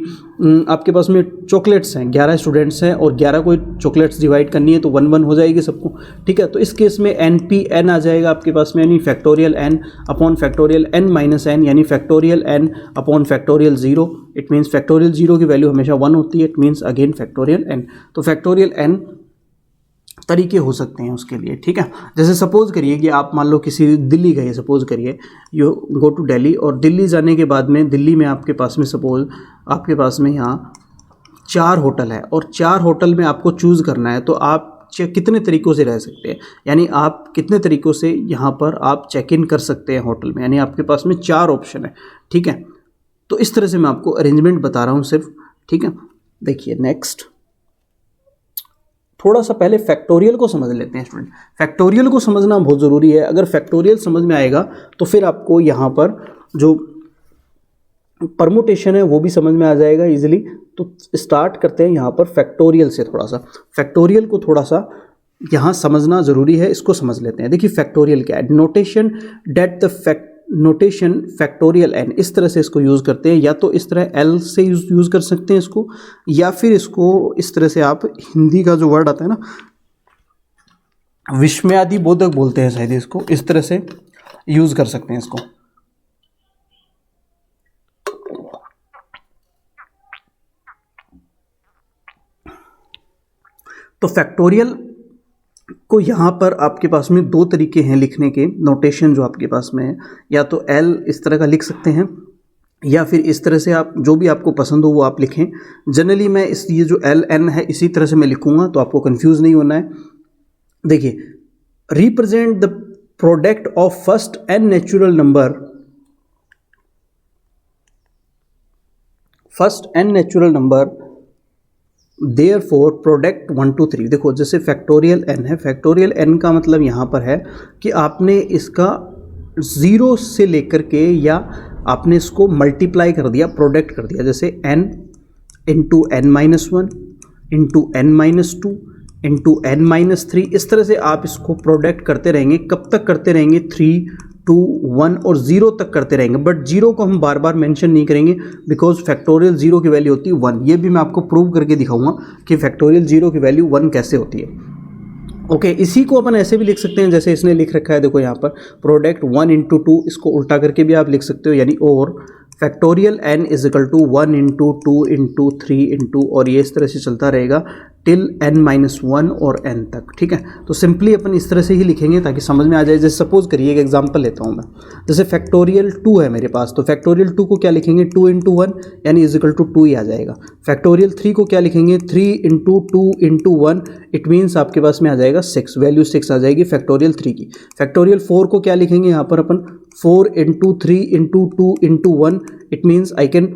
आपके पास में चॉकलेट्स हैं, 11 स्टूडेंट्स हैं और 11 को चॉकलेट्स डिवाइड करनी है, तो 1-1 हो जाएगी सबको, ठीक है। तो इस केस में एन पी एन आ जाएगा आपके पास में, यानी factorial N upon factorial N minus N, यानी factorial N upon factorial 0। It means factorial 0 की वैल्यू हमेशा 1 होती है, it means again factorial N. तो फैक्टोरियल एन तरीके हो सकते हैं उसके लिए, ठीक है। जैसे सपोज करिए कि आप मान लो किसी दिल्ली गए, सपोज करिए यू गो टू दिल्ली, और दिल्ली जाने के बाद में दिल्ली में आपके पास में सपोज आपके पास में यहाँ 4 होटल है और 4 होटल में आपको चूज़ करना है, तो आप कितने तरीक़ों से रह सकते हैं, यानी आप कितने तरीक़ों से यहाँ पर आप चेक इन कर सकते हैं होटल में, यानी आपके पास में 4 ऑप्शन है, ठीक है। तो इस तरह से मैं आपको अरेंजमेंट बता रहा हूँ सिर्फ, ठीक है। देखिए नेक्स्ट थोड़ा सा पहले फैक्टोरियल को समझ लेते हैं स्टूडेंट। फैक्टोरियल को समझना बहुत ज़रूरी है। अगर फैक्टोरियल समझ में आएगा तो फिर आपको यहाँ पर जो परमुटेशन है वो भी समझ में आ जाएगा इजीली। तो स्टार्ट करते हैं यहाँ पर फैक्टोरियल से। थोड़ा सा फैक्टोरियल को थोड़ा सा यहाँ समझना ज़रूरी है, इसको समझ लेते हैं। देखिए फैक्टोरियल क्या है। Notation that the notation factorial n, इस तरह से इसको यूज़ करते हैं। या तो इस तरह l से यूज़ कर सकते हैं इसको, या फिर इसको इस तरह से आप हिंदी का जो वर्ड आता है ना, विस्मयादि बोधक बोलते हैं शायद इसको, इस तरह से यूज़ कर सकते हैं इसको। तो फैक्टोरियल को यहाँ पर आपके पास में दो तरीके हैं लिखने के, नोटेशन जो आपके पास में है। या तो L इस तरह का लिख सकते हैं, या फिर इस तरह से आप जो भी आपको पसंद हो वो आप लिखें। जनरली मैं ये जो LN है इसी तरह से मैं लिखूँगा, तो आपको कंफ्यूज नहीं होना है। देखिए, represent the product of first n natural number, first n natural number therefore product 1 2 3। देखो जैसे फैक्टोरियल n है, फैक्टोरियल n का मतलब यहाँ पर है कि आपने इसका 0 से लेकर के, या आपने इसको मल्टीप्लाई कर दिया, प्रोडक्ट कर दिया। जैसे n into n-1 into n-2 into n-3, इस तरह से आप इसको प्रोडक्ट करते रहेंगे। कब तक करते रहेंगे? 3 2 1 और 0 तक करते रहेंगे। बट 0 को हम बार बार मेंशन नहीं करेंगे, बिकॉज फैक्टोरियल 0 की वैल्यू होती है 1। ये भी मैं आपको प्रूव करके दिखाऊंगा कि फैक्टोरियल 0 की वैल्यू 1 कैसे होती है। ओके, इसी को अपन ऐसे भी लिख सकते हैं जैसे इसने लिख रखा है। देखो यहाँ पर प्रोडक्ट 1 इंटू 2, इसको उल्टा करके भी आप लिख सकते हो, यानी और factorial n is equal to 1 into 2 into 3 into, और ये इस तरह से चलता रहेगा टिल n-1 और n तक। ठीक है, तो सिंपली अपन इस तरह से ही लिखेंगे ताकि समझ में आ जाए। जैसे सपोज करिए एक एग्जांपल लेता हूँ मैं, जैसे फैक्टोरियल 2 है मेरे पास, तो फैक्टोरियल 2 को क्या लिखेंगे? 2 इंटू 1 यानी इज इक्वल टू 2 ही आ जाएगा। फैक्टोरियल 3 को क्या लिखेंगे? 3 इंटू 2 इंटू 1, इट मीन्स आपके पास में आ जाएगा 6, वैल्यू 6 आ जाएगी फैक्टोरियल 3 की। फैक्टोरियल 4 को क्या लिखेंगे यहाँ पर अपन? 4 into 3 into 2 into 1, it means I can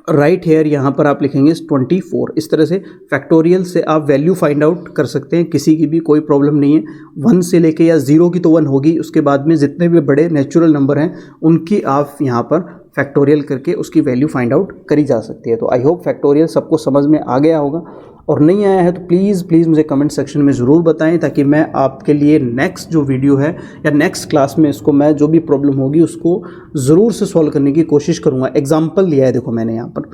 write here, यहाँ पर आप लिखेंगे 24। इस तरह से फैक्टोरियल से आप वैल्यू फाइंड आउट कर सकते हैं, किसी की भी कोई प्रॉब्लम नहीं है। 1 से लेके, या 0 की तो 1 होगी, उसके बाद में जितने भी बड़े नेचुरल नंबर हैं उनकी आप यहाँ पर फैक्टोरियल करके उसकी वैल्यू फाइंड आउट करी जा सकती है। तो आई होप फैक्टोरियल सबको समझ में आ गया होगा, और नहीं आया है तो प्लीज़ मुझे कमेंट सेक्शन में ज़रूर बताएं, ताकि मैं आपके लिए नेक्स्ट जो वीडियो है या नेक्स्ट क्लास में इसको मैं जो भी प्रॉब्लम होगी उसको ज़रूर से सॉल्व करने की कोशिश करूँगा। एग्जाम्पल लिया है, देखो मैंने यहाँ पर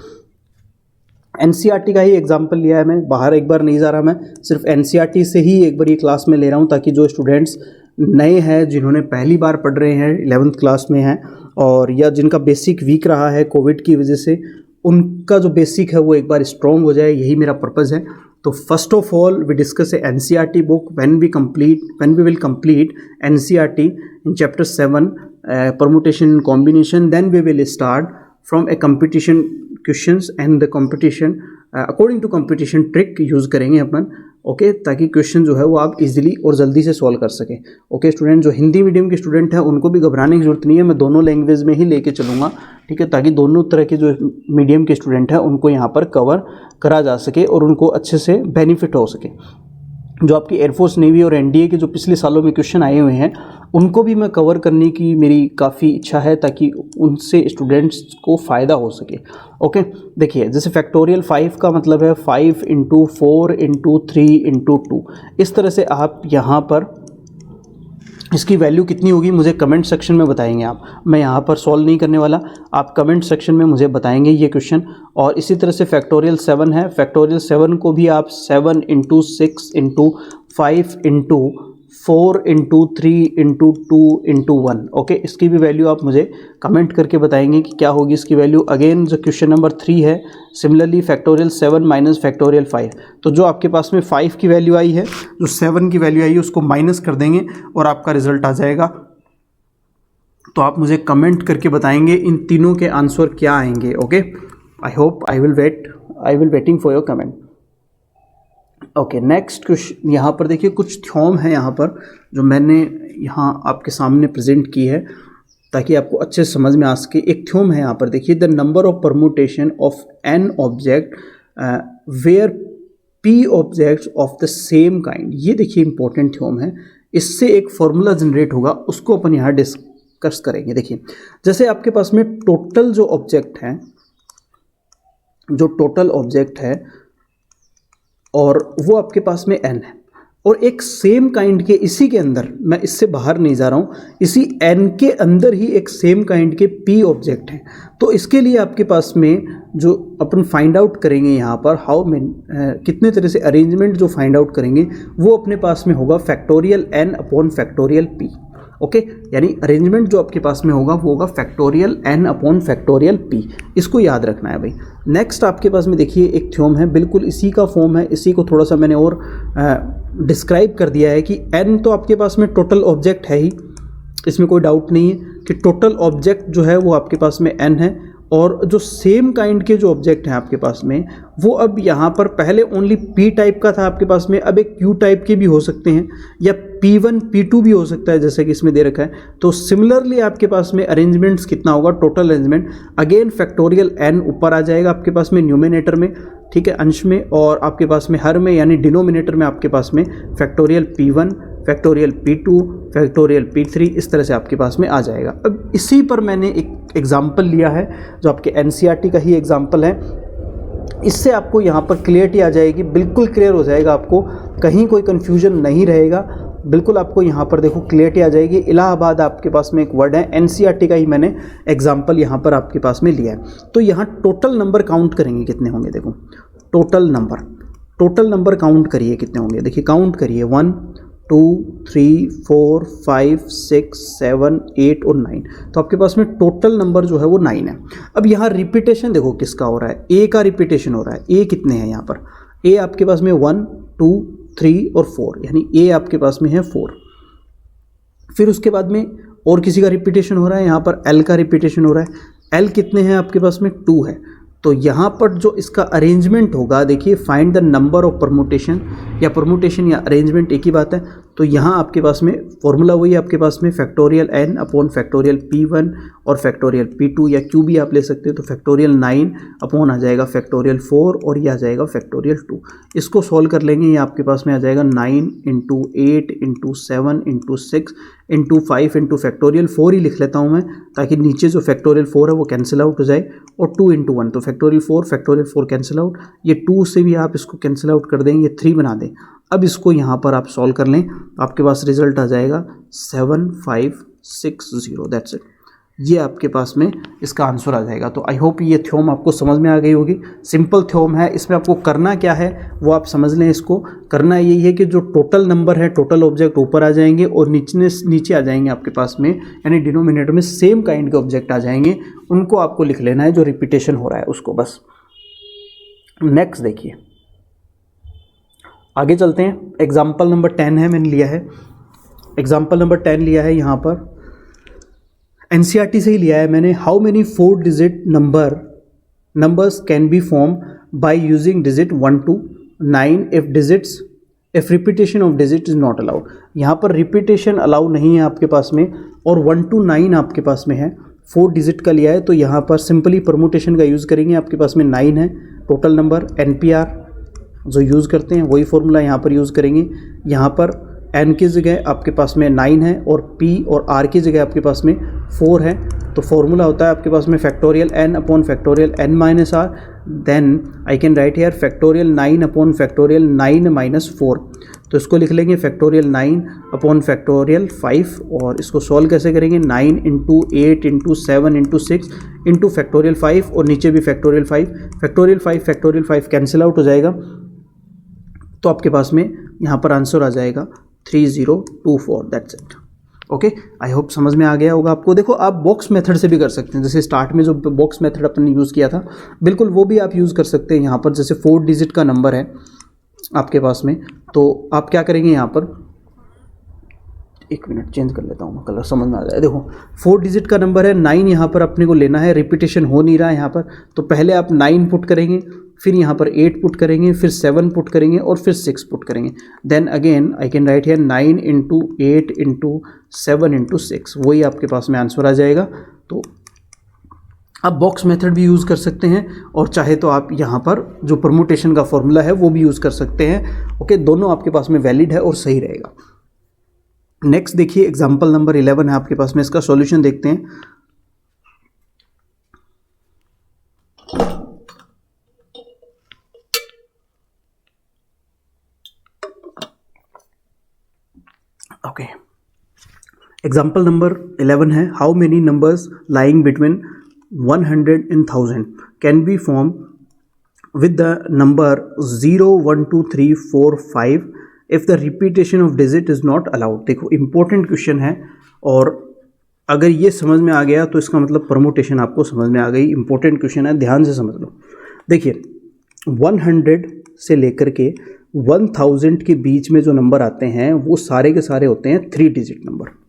NCERT का ही एग्जाम्पल लिया है। मैं बाहर एक बार नहीं जा रहा, मैं सिर्फ NCERT से ही एक बार ये क्लास में ले रहा हूँ, ताकि जो स्टूडेंट्स नए हैं, जिन्होंने पहली बार पढ़ रहे हैं, 11th क्लास में हैं, और या जिनका बेसिक वीक रहा है कोविड की वजह से, उनका जो बेसिक है वो एक बार स्ट्रॉन्ग हो जाए, यही मेरा पर्पज़ है। तो first of all we discuss a NCERT book when we will complete NCERT in chapter 7 permutation and combination, then we will start from a competition questions and the competition according to competition trick use करेंगे अपन। Okay, ताकि question जो है वो आप easily और जल्दी से solve कर सकें। ओके स्टूडेंट, जो हिंदी मीडियम के स्टूडेंट हैं उनको भी घबराने की जरूरत नहीं है, मैं दोनों लैंग्वेज में ही लेके चलूँगा। ठीक है, ताकि दोनों तरह के जो मीडियम के स्टूडेंट हैं उनको यहाँ पर कवर करा जा सके और उनको अच्छे से बेनिफिट हो सके। जो आपकी एयरफोर्स, नेवी और NDA के जो पिछले सालों में क्वेश्चन आए हुए हैं उनको भी मैं कवर करने की मेरी काफ़ी इच्छा है, ताकि उनसे स्टूडेंट्स को फ़ायदा हो सके। ओके, देखिए जैसे फैक्टोरियल 5 का मतलब है 5 इंटू 4 इंटू 3 इंटू 2। इस तरह से आप यहाँ पर इसकी वैल्यू कितनी होगी मुझे कमेंट सेक्शन में बताएंगे आप। मैं यहाँ पर सॉल्व नहीं करने वाला, आप कमेंट सेक्शन में मुझे बताएंगे ये क्वेश्चन। और इसी तरह से फैक्टोरियल 7 है, फैक्टोरियल 7 को भी आप 7 into 6 into 5 into 4 into 3 into 2 into 1। Okay, इसकी भी वैल्यू आप मुझे कमेंट करके बताएंगे कि क्या होगी इसकी वैल्यू। अगेन जो क्वेश्चन नंबर 3 है, सिमिलरली फैक्टोरियल 7 माइनस फैक्टोरियल 5। तो जो आपके पास में 5 की वैल्यू आई है, जो 7 की वैल्यू आई है, उसको माइनस कर देंगे और आपका रिजल्ट आ जाएगा। तो आप मुझे कमेंट करके बताएंगे इन तीनों के आंसर क्या आएंगे। Okay, I hope I will waiting for your comment. Okay, next question यहाँ पर देखिए, कुछ थ्योरम है यहाँ पर जो मैंने यहाँ आपके सामने प्रेजेंट की है ताकि आपको अच्छे से समझ में आ सके। एक थ्योरम है यहाँ पर, देखिए the number of permutation of n object where p objects of the same kind. ये देखिए इंपॉर्टेंट थ्योरम है, इससे एक फॉर्मूला जनरेट होगा, उसको अपन यहाँ डिस्कस करेंगे। देखिए जैसे आपके पास में टोटल जो ऑब्जेक्ट है, जो टोटल ऑब्जेक्ट है और वो आपके पास में n है, और एक सेम काइंड के इसी के अंदर, मैं इससे बाहर नहीं जा रहा हूँ, इसी n के अंदर ही एक सेम काइंड के p ऑब्जेक्ट हैं। तो इसके लिए आपके पास में जो अपन फाइंड आउट करेंगे यहाँ पर हाउ कितने तरह से अरेंजमेंट जो फाइंड आउट करेंगे वो अपने पास में होगा factorial n upon factorial p। Okay, यानी अरेंजमेंट जो आपके पास में होगा वो होगा factorial n upon factorial p। इसको याद रखना है भाई। नेक्स्ट आपके पास में देखिए एक थ्योरम है, बिल्कुल इसी का फॉर्म है, इसी को थोड़ा सा मैंने और डिस्क्राइब कर दिया है कि n तो आपके पास में टोटल ऑब्जेक्ट है ही, इसमें कोई डाउट नहीं है कि टोटल ऑब्जेक्ट जो है वो आपके पास में n है, और जो सेम काइंड के जो ऑब्जेक्ट हैं आपके पास में वो अब यहाँ पर पहले ओनली p टाइप का था आपके पास में, अब एक q टाइप के भी हो सकते हैं या p1 p2 भी हो सकता है जैसे कि इसमें दे रखा है। तो सिमिलरली आपके पास में अरेंजमेंट्स कितना होगा, total arrangement again factorial n ऊपर आ जाएगा आपके पास में न्यूमिनेटर में, ठीक है, अंश में, और आपके पास में हर में यानी डिनोमिनेटर में आपके पास में factorial p1 factorial p2 factorial p3 इस तरह से आपके पास में आ जाएगा। अब इसी पर मैंने एक एग्जाम्पल लिया है जो आपके NCERT का ही एग्जाम्पल है, इससे आपको यहाँ पर क्लियरिटी आ जाएगी, बिल्कुल क्लियर हो जाएगा, आपको कहीं कोई कन्फ्यूजन नहीं रहेगा, बिल्कुल आपको यहाँ पर देखो क्लियरिटी आ जाएगी। इलाहाबाद आपके पास में एक वर्ड है, NCERT का ही मैंने एग्जाम्पल यहाँ पर आपके पास में लिया है। तो यहाँ टोटल नंबर काउंट करेंगे कितने होंगे, देखो टोटल नंबर काउंट करिए कितने होंगे, देखिए काउंट करिए 1 2 3 4 5 6 7 8 और 9। तो आपके पास में टोटल नंबर जो है वो 9 है। अब यहाँ रिपीटेशन देखो किसका हो रहा है, ए का रिपीटेशन हो रहा है। ए कितने हैं यहाँ पर, ए आपके पास में 1 2 3 और 4, यानी ए आपके पास में है 4। फिर उसके बाद में और किसी का रिपीटेशन हो रहा है, यहाँ पर एल का रिपीटेशन हो रहा है। एल कितने हैं आपके पास में 2 है। तो यहाँ पर जो इसका अरेंजमेंट होगा, देखिए find the number of permutation, या परमुटेशन या अरेंजमेंट एक ही बात है। तो यहाँ आपके पास में फॉर्मूला वही आपके पास में factorial n upon factorial p1 और फैक्टोरियल p2 या q भी आप ले सकते हो। तो फैक्टोरियल 9 अपॉन आ जाएगा फैक्टोरियल 4 और ये आ जाएगा फैक्टोरियल 2। इसको सॉल्व कर लेंगे, ये आपके पास में आ जाएगा 9 into 8 into 7 into 6 into 5 into factorial 4 ही लिख लेता हूँ मैं, ताकि नीचे जो फैक्टोरियल 4 है वो कैंसिल आउट हो जाए, और 2 इंटू 1 तो फैक्टोरियल 4 कैंसिल आउट, ये 2 से भी आप इसको कैंसिल आउट कर देंगे, ये 3 बना दें। अब इसको यहाँ पर आप सॉल्व कर लें, आपके पास रिजल्ट आ जाएगा 7560, दैट्स इट। ये आपके पास में इसका आंसर आ जाएगा। तो आई होप ये थ्योरम आपको समझ में आ गई होगी। सिंपल थ्योरम है, इसमें आपको करना क्या है वो आप समझ लें। इसको करना यही है कि जो टोटल नंबर है, टोटल ऑब्जेक्ट ऊपर आ जाएंगे और नीचे आ जाएंगे आपके पास में, यानी डिनोमिनेटर में सेम काइंड के ऑब्जेक्ट आ जाएंगे, उनको आपको लिख लेना है जो रिपीटेशन हो रहा है उसको बस। नेक्स्ट देखिए, आगे चलते हैं। एग्जाम्पल नंबर 10 है, मैंने लिया है एग्जाम्पल नंबर 10 लिया है यहाँ पर, NCERT से ही लिया है मैंने। How many 4 digit numbers can be form by using digit 1 to 9 if repetition of digit is not allowed. यहाँ पर रिपीटेशन अलाउ नहीं है आपके पास में, और 1 to 9 आपके पास में है, 4 डिजिट का लिया है। तो यहाँ पर सिंपली परमुटेशन का यूज़ करेंगे, आपके पास में 9 है टोटल नंबर, NPR जो यूज़ करते हैं वही फॉर्मूला यहाँ पर यूज़ करेंगे। यहाँ पर n की जगह आपके पास में 9 है और p और r की जगह आपके पास में 4 है। तो फॉर्मूला होता है आपके पास में factorial n upon factorial n minus r, then I can write here factorial 9 upon factorial 9 minus 4। तो इसको लिख लेंगे फैक्टोरियल 9 अपॉन फैक्टोरियल 5, और इसको सॉल्व कैसे करेंगे, 9 into 8 into 7 into 6 into factorial 5, और नीचे भी फैक्टोरियल 5 कैंसिल आउट हो जाएगा। तो आपके पास में यहाँ पर आंसर आ जाएगा 3024, that's it. Okay, I hope समझ में आ गया होगा आपको। देखो आप बॉक्स मेथड से भी कर सकते हैं, जैसे स्टार्ट में जो बॉक्स मेथड अपन ने यूज़ किया था, बिल्कुल वो भी आप यूज़ कर सकते हैं। यहाँ पर जैसे 4 डिजिट का नंबर है आपके पास में, तो आप क्या करेंगे, यहाँ पर 1 मिनट चेंज कर लेता हूँ मैं, कलर समझ में आ जाए। देखो 4 डिजिट का नंबर है, 9 यहाँ पर अपने को लेना है, रिपीटेशन हो नहीं रहा है यहाँ पर। तो पहले आप 9 पुट करेंगे, फिर यहाँ पर 8 पुट करेंगे, फिर 7 पुट करेंगे और फिर 6 पुट करेंगे। Then again I can write here 9 into 8 into 7 into 6, वही आपके पास में आंसर आ जाएगा। तो आप बॉक्स मेथड भी यूज़ कर सकते हैं और चाहे तो आप यहाँ पर जो परमुटेशन का फॉर्मूला है वो भी यूज़ कर सकते हैं। ओके, दोनों आपके पास में वैलिड है और सही रहेगा। नेक्स्ट देखिए एग्जाम्पल नंबर 11 है आपके पास में, इसका सॉल्यूशन देखते हैं। ओके, एग्जाम्पल नंबर 11 है, how many numbers lying between 100 and 1000 can be formed with the number 0 1 2 3 4 5 if the repetition of digit is not allowed। देखो इंपॉर्टेंट क्वेश्चन है और अगर ये समझ में आ गया तो इसका मतलब परमुटेशन आपको समझ में आ गई। इंपॉर्टेंट क्वेश्चन है, ध्यान से समझ लो। देखिए 100 से लेकर के 1000 के बीच में जो नंबर आते हैं वो सारे के सारे होते हैं 3 डिजिट नंबर।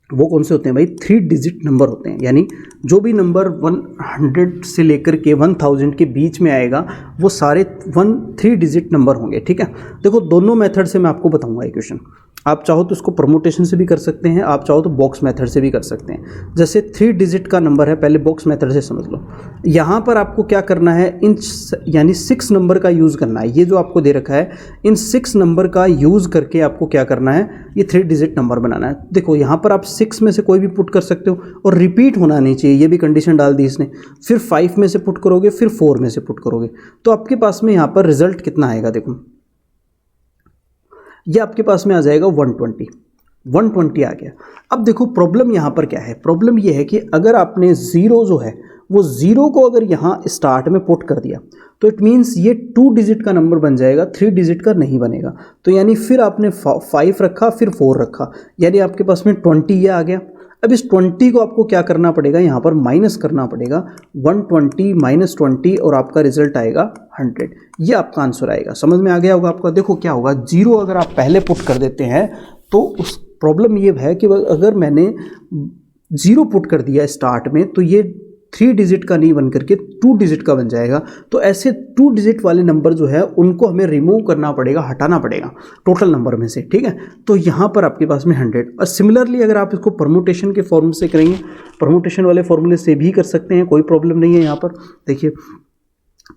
वो कौन से होते हैं भाई? 3 डिजिट नंबर होते हैं। यानी जो भी नंबर 100 से लेकर के 1000 के बीच में आएगा वो सारे 3 डिजिट नंबर होंगे। ठीक है, देखो दोनों मेथड से मैं आपको बताऊंगा ये क्वेश्चन। आप चाहो तो इसको परमुटेशन से भी कर सकते हैं, आप चाहो तो बॉक्स मेथड से भी कर सकते हैं। जैसे 3 डिजिट का नंबर है, पहले बॉक्स मेथड से समझ लो। यहाँ पर आपको क्या करना है, इन यानी 6 नंबर का यूज़ करना है। ये जो आपको दे रखा है इन 6 नंबर का यूज़ करके आपको क्या करना है, ये 3 डिजिट नंबर बनाना है। देखो यहाँ पर आप 6 में से कोई भी पुट कर सकते हो और रिपीट होना नहीं चाहिए, ये भी कंडीशन डाल दी इसने। फिर 5 में से पुट करोगे, फिर 4 में से पुट करोगे, तो आपके पास में यहाँ पर रिजल्ट कितना आएगा? देखो ये आपके पास में आ जाएगा 120 आ गया। अब देखो प्रॉब्लम यहाँ पर क्या है, प्रॉब्लम ये है कि अगर आपने 0 जो है वो 0 को अगर यहाँ स्टार्ट में पुट कर दिया तो इट मीन्स ये 2 डिजिट का नंबर बन जाएगा, 3 डिजिट का नहीं बनेगा। तो यानी फिर आपने 5 रखा, फिर 4 रखा, यानी आपके पास में 20 ये आ गया। अब इस 20 को आपको क्या करना पड़ेगा, यहाँ पर माइनस करना पड़ेगा। 120 माइनस 20 और आपका रिजल्ट आएगा 100। ये आपका आंसर आएगा। समझ में आ गया होगा आपका। देखो क्या होगा, 0 अगर आप पहले पुट कर देते हैं तो उस प्रॉब्लम ये है कि अगर मैंने 0 पुट कर दिया स्टार्ट में तो ये 3 डिजिट का नहीं बन करके 2 डिजिट का बन जाएगा। तो ऐसे 2 डिजिट वाले नंबर जो है उनको हमें रिमूव करना पड़ेगा, हटाना पड़ेगा टोटल नंबर में से। ठीक है, तो यहाँ पर आपके पास में 100। और सिमिलरली अगर आप इसको परमुटेशन के फॉर्म से करेंगे, परमुटेशन वाले फॉर्मूले से भी कर सकते हैं, कोई प्रॉब्लम नहीं है। यहाँ पर देखिए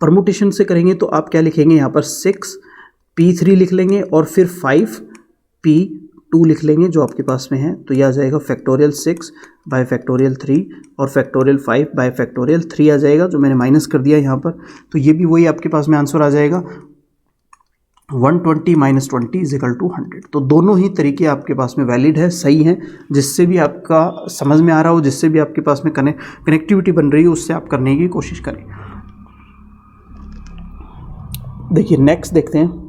परमुटेशन से करेंगे तो आप क्या लिखेंगे, यहाँ पर 6P3 लिख लेंगे और फिर 5P2 लिख लेंगे जो आपके पास में है। तो यह आ जाएगा फैक्टोरियल 6 बाय फैक्टोरियल 3 और फैक्टोरियल 5 बाय फैक्टोरियल 3 आ जाएगा, जो मैंने माइनस कर दिया यहाँ पर। तो ये भी वही आपके पास में आंसर आ जाएगा, 120 माइनस 20 इज इक्वल टू 100। तो दोनों ही तरीके आपके पास में वैलिड है, सही है। जिससे भी आपका समझ में आ रहा हो, जिससे भी आपके पास में कनेक्टिविटी बन रही है, उससे आप करने की कोशिश करें। देखिए नेक्स्ट देखते हैं।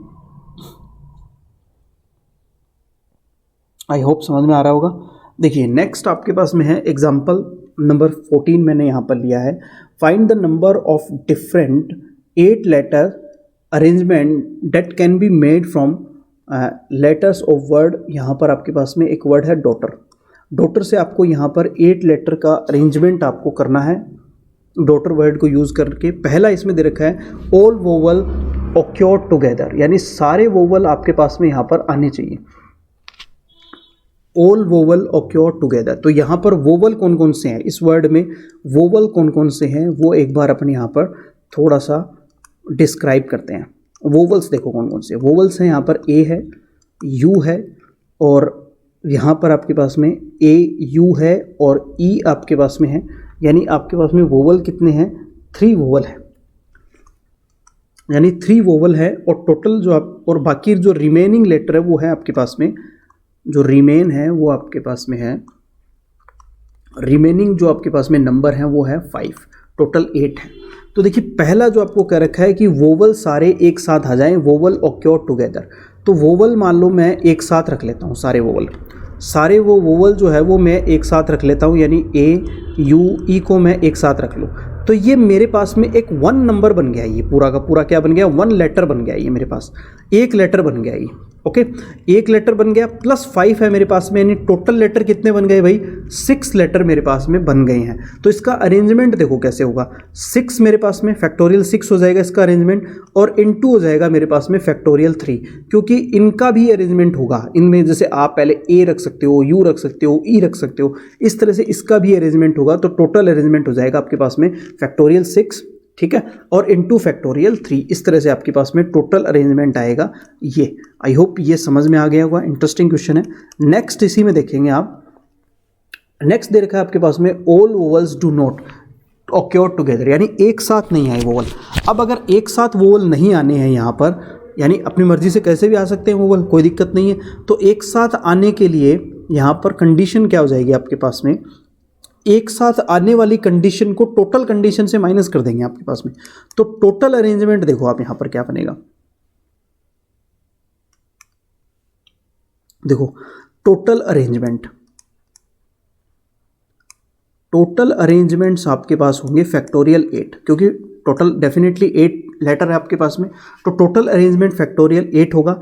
आई होप समझ में आ रहा होगा। देखिए नेक्स्ट आपके पास में है एग्जाम्पल नंबर 14 मैंने यहाँ पर लिया है। Find the number of different 8 letter arrangement that can be made from letters of word. यहाँ पर आपके पास में एक वर्ड है डॉटर। डॉटर से आपको यहाँ पर 8 लेटर का अरेंजमेंट आपको करना है डॉटर वर्ड को यूज़ करके। पहला इसमें दे रखा है ऑल वोवल ऑक्योर टुगेदर, यानी सारे वोवल आपके पास में यहाँ पर आने चाहिए। ऑल वोवल ऑक्योर टुगेदर, तो यहाँ पर वोवल कौन कौन से हैं इस वर्ड में, वोवल कौन कौन से हैं वो एक बार अपने यहाँ पर थोड़ा सा डिस्क्राइब करते हैं। वोवल्स देखो कौन कौन से वोवल्स हैं। यहाँ पर ए है, यू है और यहाँ पर आपके पास में ए यू है और ई आपके पास में है। यानी आपके पास में वोवल कितने हैं, 3 वोवल है, यानी 3 वोवल है। और टोटल जो आप और बाकी जो रिमेनिंग लेटर है वो है आपके पास में, जो रिमेन है वो आपके पास में है, रिमेनिंग जो आपके पास में नंबर है वो है 5, टोटल 8 है। तो देखिए पहला जो आपको कह रखा है कि वोवल सारे एक साथ आ जाएं, वोवल ऑक्योर टुगेदर। तो वोवल मान लो मैं एक साथ रख लेता हूँ, सारे वो वोवल जो है वो मैं एक साथ रख लेता हूँ, यानी ए यू ई को मैं एक साथ रख लूँ। तो ये मेरे पास में एक 1 नंबर बन गया, ये पूरा का पूरा क्या बन गया, 1 लेटर बन गया। ये मेरे पास एक लेटर बन गया, ये ओके, एक लेटर बन गया प्लस 5 है मेरे पास में, यानी टोटल लेटर कितने बन गए भाई, 6 लेटर मेरे पास में बन गए हैं। तो इसका अरेंजमेंट देखो कैसे होगा, 6 मेरे पास में फैक्टोरियल 6 हो जाएगा इसका अरेंजमेंट, और इनटू हो जाएगा मेरे पास में फैक्टोरियल 3, क्योंकि इनका भी अरेंजमेंट होगा। इनमें जैसे आप पहले ए रख सकते हो, यू रख सकते हो, ई रख सकते हो, इस तरह से इसका भी अरेंजमेंट होगा। तो टोटल अरेंजमेंट हो जाएगा आपके पास में फैक्टोरियल 6, ठीक है, और इनटू फैक्टोरियल 3, इस तरह से आपके पास में टोटल अरेंजमेंट आएगा ये। आई होप ये समझ में आ गया होगा, इंटरेस्टिंग क्वेश्चन है। नेक्स्ट इसी में देखेंगे आप, नेक्स्ट दे रखा है आपके पास में all vowels do not occur together, यानी एक साथ नहीं आए वोवल। अब अगर एक साथ वोवल नहीं आने हैं यहाँ पर, यानी अपनी मर्जी से कैसे भी आ सकते हैं वोवल, कोई दिक्कत नहीं है। तो एक साथ आने के लिए यहाँ पर कंडीशन क्या हो जाएगी आपके पास में, एक साथ आने वाली कंडीशन को टोटल कंडीशन से माइनस कर देंगे आपके पास में। तो टोटल अरेंजमेंट देखो आप यहां पर क्या बनेगा, देखो टोटल अरेंजमेंट्स आपके पास होंगे फैक्टोरियल 8, क्योंकि टोटल डेफिनेटली 8 लेटर है आपके पास में, तो टोटल अरेंजमेंट फैक्टोरियल 8 होगा।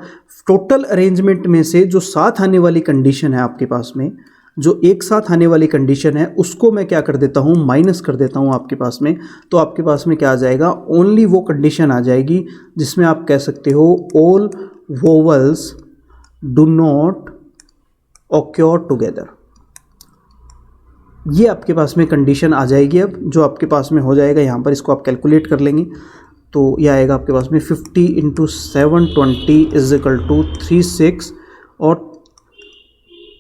टोटल अरेंजमेंट में से जो साथ आने वाली कंडीशन है आपके पास में, जो एक साथ आने वाली कंडीशन है, उसको मैं क्या कर देता हूँ, माइनस कर देता हूँ आपके पास में। तो आपके पास में क्या आ जाएगा, ओनली वो कंडीशन आ जाएगी जिसमें आप कह सकते हो all vowels do not occur together, ये आपके पास में कंडीशन आ जाएगी। अब जो आपके पास में हो जाएगा यहाँ पर, इसको आप कैलकुलेट कर लेंगे तो ये आएगा आपके पास में 50 × 720 = 36 और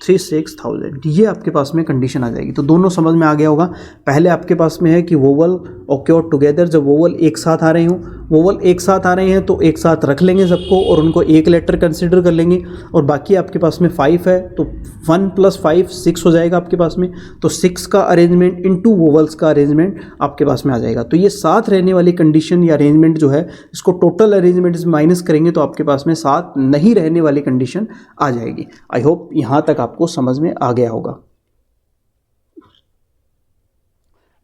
36,000, ये आपके पास में कंडीशन आ जाएगी। तो दोनों समझ में आ गया होगा। पहले आपके पास में है कि वोवल ऑक्योर टुगेदर, जब वोवल एक साथ आ रहे हों, वोवल एक साथ आ रहे हैं तो एक साथ रख लेंगे सबको और उनको एक लेटर कंसिडर कर लेंगे, और बाकी आपके पास में 5 है तो 1 + 5 6 हो जाएगा आपके पास में। तो 6 का अरेंजमेंट इनटू वोवल्स का अरेंजमेंट आपके पास में आ जाएगा। तो ये साथ रहने वाली कंडीशन या अरेंजमेंट जो है, इसको टोटल अरेंजमेंट से माइनस करेंगे तो आपके पास में साथ नहीं रहने वाली कंडीशन आ जाएगी। आई होप यहाँ तक आपको समझ में आ गया होगा।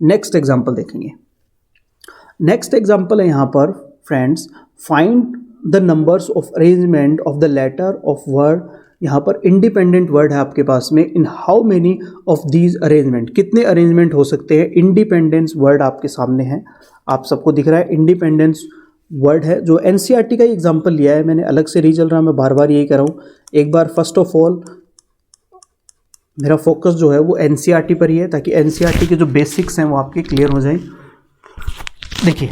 नेक्स्ट एग्जाम्पल देखेंगे। नेक्स्ट एग्जाम्पल है यहाँ पर friends, find the numbers of arrangement of the letter of word. यहाँ पर इंडिपेंडेंट वर्ड है आपके पास में, in how many of these arrangement, कितने अरेंजमेंट हो सकते हैं। इंडिपेंडेंस वर्ड आपके सामने है, आप सबको दिख रहा है इंडिपेंडेंस वर्ड है, जो एनसीईआरटी का ही एग्जाम्पल लिया है मैंने, अलग से नहीं चल रहा, मैं बार बार यही कर रहा हूँ। एक बार फर्स्ट ऑफ ऑल मेरा फोकस जो है वो एनसीईआरटी पर ही है, ताकि एनसीईआरटी के जो बेसिक्स हैं वो आपके क्लियर हो जाएं। देखिए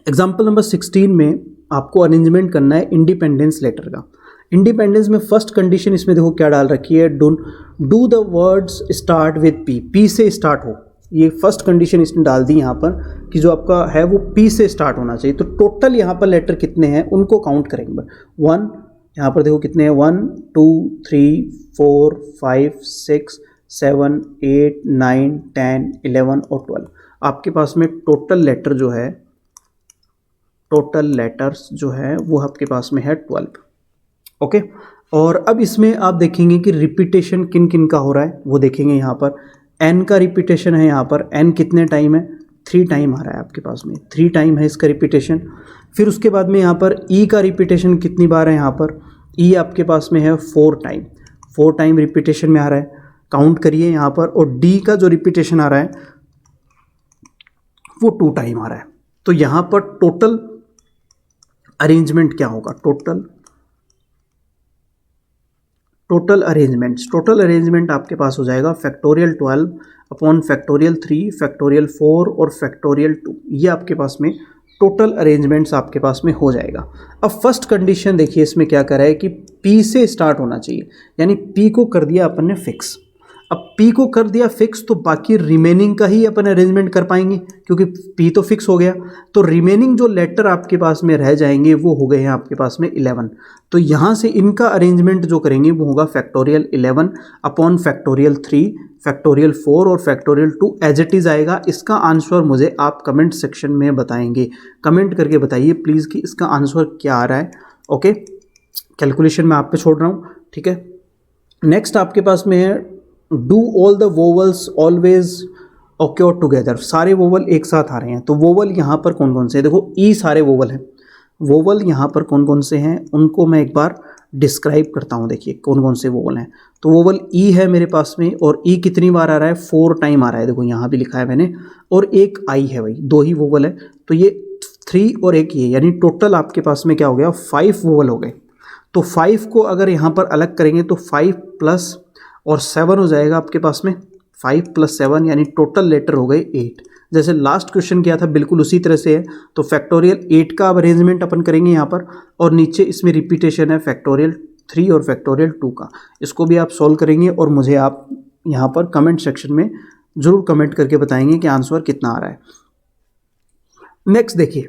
एग्जाम्पल नंबर 16 में आपको अरेंजमेंट करना है इंडिपेंडेंस लेटर का। इंडिपेंडेंस में फर्स्ट कंडीशन इसमें देखो क्या डाल रखी है, do the words start with P, P से स्टार्ट हो, ये फर्स्ट कंडीशन इसने डाल दी यहाँ पर कि जो आपका है वो पी से स्टार्ट होना चाहिए। तो टोटल यहाँ पर लेटर कितने हैं उनको काउंट करेंगे। 1 यहाँ पर देखो कितने हैं, 1 2 3 4 5 6 7 8 9 10 11 और 12, आपके पास में टोटल लेटर जो है, टोटल लेटर्स जो है वो आपके पास में है 12। ओके, और अब इसमें आप देखेंगे कि रिपीटेशन किन किन का हो रहा है वो देखेंगे। यहाँ पर एन का रिपीटेशन है, यहाँ पर एन कितने टाइम है, 3 टाइम आ रहा है आपके पास में, 3 टाइम है इसका रिपीटेशन। फिर उसके बाद में यहाँ पर ई का रिपीटेशन कितनी बार है, यहाँ पर ई आपके पास में है 4 टाइम, 4 टाइम रिपीटेशन में आ रहा है, काउंट करिए यहाँ पर। और डी का जो रिपीटेशन आ रहा है वो 2 टाइम आ रहा है। तो यहाँ पर टोटल अरेंजमेंट क्या होगा, टोटल अरेंजमेंट आपके पास हो जाएगा फैक्टोरियल 12 अपॉन फैक्टोरियल 3 फैक्टोरियल 4 और फैक्टोरियल 2, ये आपके पास में टोटल अरेंजमेंट्स आपके पास में हो जाएगा। अब फर्स्ट कंडीशन देखिए इसमें क्या कर रहा है कि पी से स्टार्ट होना चाहिए, यानी पी को कर दिया अपन ने फिक्स। अब पी को कर दिया फिक्स तो बाकी रिमेनिंग का ही अपन अरेंजमेंट कर पाएंगे, क्योंकि पी तो फिक्स हो गया। तो रिमेनिंग जो लेटर आपके पास में रह जाएंगे वो हो गए हैं आपके पास में 11। तो यहाँ से इनका अरेंजमेंट जो करेंगे वो होगा फैक्टोरियल 11 अपॉन फैक्टोरियल 3 फैक्टोरियल 4 और फैक्टोरियल 2 एज इट इज़ आएगा। इसका आंसर मुझे आप कमेंट सेक्शन में बताएंगे, कमेंट करके बताइए प्लीज़ कि इसका आंसर क्या आ रहा है। ओके, कैलकुलेशन मैं आप पे छोड़ रहा हूँ, ठीक है। नेक्स्ट आपके पास में है do all the vowels always occur together, सारे वोवल एक साथ आ रहे हैं। तो वोवल यहाँ पर कौन कौन से हैं, देखो ई सारे वोवल हैं, वोवल यहाँ पर कौन कौन से हैं उनको मैं एक बार डिस्क्राइब करता हूँ। देखिए कौन कौन से वोवल हैं। तो वोवल ई है मेरे पास में, और ई कितनी बार आ रहा है, 4 टाइम आ रहा है। देखो यहाँ भी लिखा है मैंने, और एक आई है भाई, 2 ही वोवल है। तो ये 3 और एक ये, यानी टोटल आपके पास में क्या हो गया, 5 वोवल हो गए। तो 5 को अगर यहाँ पर अलग करेंगे तो 5 प्लस और 7 हो जाएगा आपके पास में, 5 प्लस 7 यानी टोटल लेटर हो गए 8। जैसे लास्ट क्वेश्चन किया था बिल्कुल उसी तरह से है। तो फैक्टोरियल 8 का अब अरेंजमेंट अपन करेंगे यहाँ पर, और नीचे इसमें रिपीटेशन है फैक्टोरियल 3 और फैक्टोरियल 2 का। इसको भी आप सॉल्व करेंगे और मुझे आप यहाँ पर कमेंट सेक्शन में ज़रूर कमेंट करके बताएंगे कि आंसर कितना आ रहा है। नेक्स्ट देखिए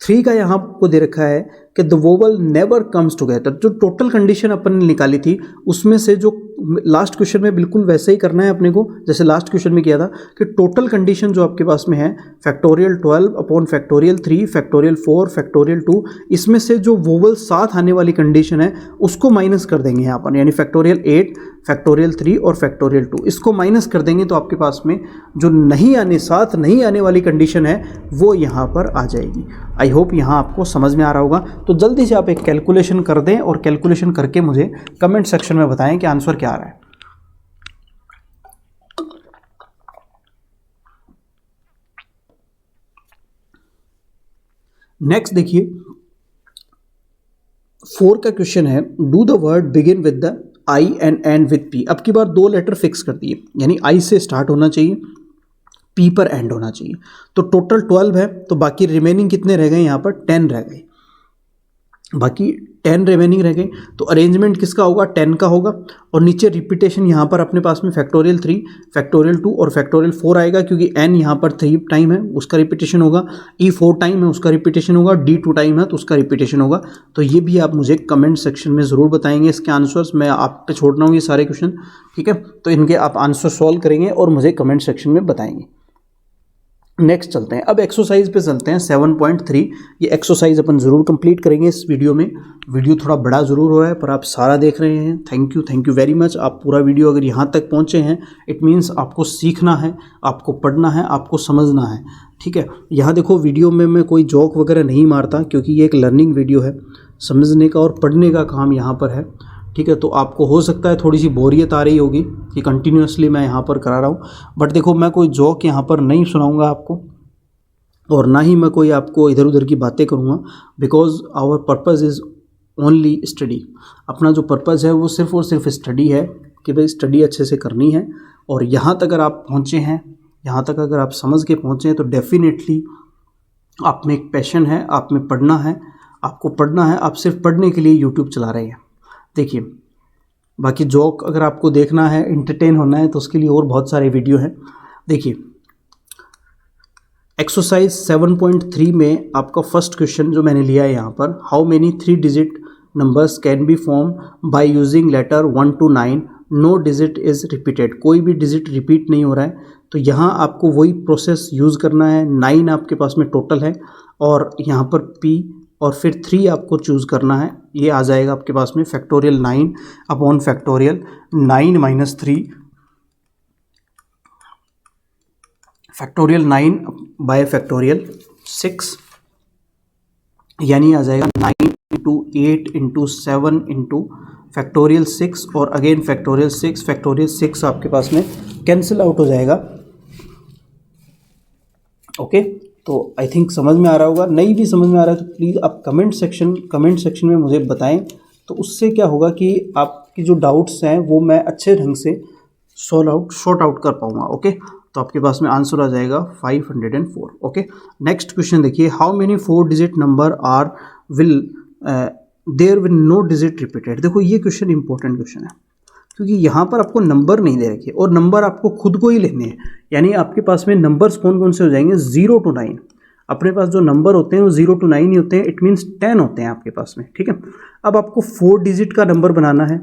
3 का यहाँ आपको दे रखा है कि the vowel never comes together. जो टोटल कंडीशन अपन ने निकाली थी उसमें से जो लास्ट क्वेश्चन में बिल्कुल वैसे ही करना है अपने को जैसे लास्ट क्वेश्चन में किया था कि टोटल कंडीशन जो आपके पास में है factorial 12 upon factorial 3 factorial 4 factorial 2, इसमें से जो वोवल साथ आने वाली कंडीशन है उसको माइनस कर देंगे यहाँ पर, यानी फैक्टोरियल 8 फैक्टोरियल 3 और फैक्टोरियल 2 इसको माइनस कर देंगे तो आपके पास में जो साथ नहीं आने वाली कंडीशन है वो यहाँ पर आ जाएगी। आई होप यहाँ आपको समझ में आ रहा होगा। तो जल्दी से आप एक कैलकुलेशन कर दें और कैलकुलेशन करके मुझे कमेंट सेक्शन में बताएं कि आंसर क्या आ रहा है। नेक्स्ट देखिए 4 का क्वेश्चन है, do the word begin with the I and and with P. अब की बार 2 लेटर फिक्स कर दिए, यानी आई से स्टार्ट होना चाहिए, पी पर एंड होना चाहिए। तो टोटल 12 है, तो बाकी रिमेनिंग कितने रह गए, यहाँ पर 10 रह गए, बाकी 10 रिमेनिंग रह गए। तो अरेंजमेंट किसका होगा, 10 का होगा, और नीचे रिपीटेशन यहाँ पर अपने पास में फैक्टोरियल 3 फैक्टोरियल 2 और फैक्टोरियल 4 आएगा, क्योंकि n यहाँ पर 3 टाइम है उसका रिपीटेशन होगा, e 4 टाइम है उसका रिपीटेशन होगा, d 2 टाइम है तो उसका रिपीटेशन होगा। तो ये भी आप मुझे कमेंट सेक्शन में ज़रूर बताएंगे इसके आंसर्स। मैं आप पे छोड़ रहा हूँ ये सारे क्वेश्चन, ठीक है। तो इनके आप आंसर सॉल्व करेंगे और मुझे कमेंट सेक्शन में बताएंगे। नेक्स्ट चलते हैं, अब एक्सरसाइज पे चलते हैं 7.3। ये एक्सरसाइज अपन ज़रूर कंप्लीट करेंगे इस वीडियो में। वीडियो थोड़ा बड़ा ज़रूर हो रहा है पर आप सारा देख रहे हैं, थैंक यू वेरी मच। आप पूरा वीडियो अगर यहाँ तक पहुँचे हैं इट मीन्स आपको सीखना है, आपको पढ़ना है, आपको समझना है, ठीक है। यहाँ देखो वीडियो में मैं कोई जोक वगैरह नहीं मारता, क्योंकि ये एक लर्निंग वीडियो है, समझने का और पढ़ने का काम यहाँ पर है, ठीक है। तो आपको हो सकता है थोड़ी सी बोरियत आ रही होगी कि कंटिन्यूसली मैं यहाँ पर करा रहा हूँ, बट देखो मैं कोई जोक यहाँ पर नहीं सुनाऊँगा आपको, और ना ही मैं कोई आपको इधर उधर की बातें करूँगा, because our purpose is only study. अपना जो पर्पज़ है वो सिर्फ़ और सिर्फ स्टडी है, कि भाई स्टडी अच्छे से करनी है। और यहाँ तक अगर आप पहुँचे हैं, यहाँ तक अगर आप समझ के पहुँचे हैं तो डेफिनेटली आप में एक पैशन है, आप में पढ़ना है, आपको पढ़ना है। आप सिर्फ पढ़ने के लिए यूट्यूब चला रहे हैं। देखिए बाकी जोक अगर आपको देखना है, एंटरटेन होना है, तो उसके लिए और बहुत सारे वीडियो हैं। देखिए एक्सरसाइज 7.3 में आपका फर्स्ट क्वेश्चन जो मैंने लिया है यहाँ पर, how many 3 digit numbers can be form by using letter 1 to 9, no digit is repeated. कोई भी डिजिट रिपीट नहीं हो रहा है, तो यहाँ आपको वही प्रोसेस यूज़ करना है। 9 आपके पास में टोटल है, और यहाँ पर p और फिर 3 आपको चूज़ करना है। ये आ जाएगा आपके पास में factorial 9 upon factorial 9 minus 3 factorial 9 bye factorial 6, यानी आ जाएगा 9 इंटू 8 इंटू 7 इंटू फैक्टोरियल 6 और अगेन फैक्टोरियल 6। फैक्टोरियल 6 आपके पास में कैंसिल आउट हो जाएगा। ओके, तो आई थिंक समझ में आ रहा होगा। नहीं भी समझ में आ रहा है तो प्लीज़ आप कमेंट सेक्शन में मुझे बताएं, तो उससे क्या होगा कि आपकी जो डाउट्स हैं वो मैं अच्छे ढंग से सॉर्ट आउट कर पाऊँगा। ओके, तो आपके पास में आंसर आ जाएगा 504। ओके, नेक्स्ट क्वेश्चन देखिए, how many 4 digit number are will there will no digit repeated. देखो ये क्वेश्चन इंपॉर्टेंट क्वेश्चन है, क्योंकि यहाँ पर आपको नंबर नहीं दे रखे और नंबर आपको खुद को ही लेने हैं। यानी आपके पास में नंबर्स कौन कौन से हो जाएंगे, 0 to 9। अपने पास जो नंबर होते हैं वो 0 to 9 ही होते हैं, इट मीन्स 10 होते हैं आपके पास में, ठीक है। अब आपको 4 डिजिट का नंबर बनाना है,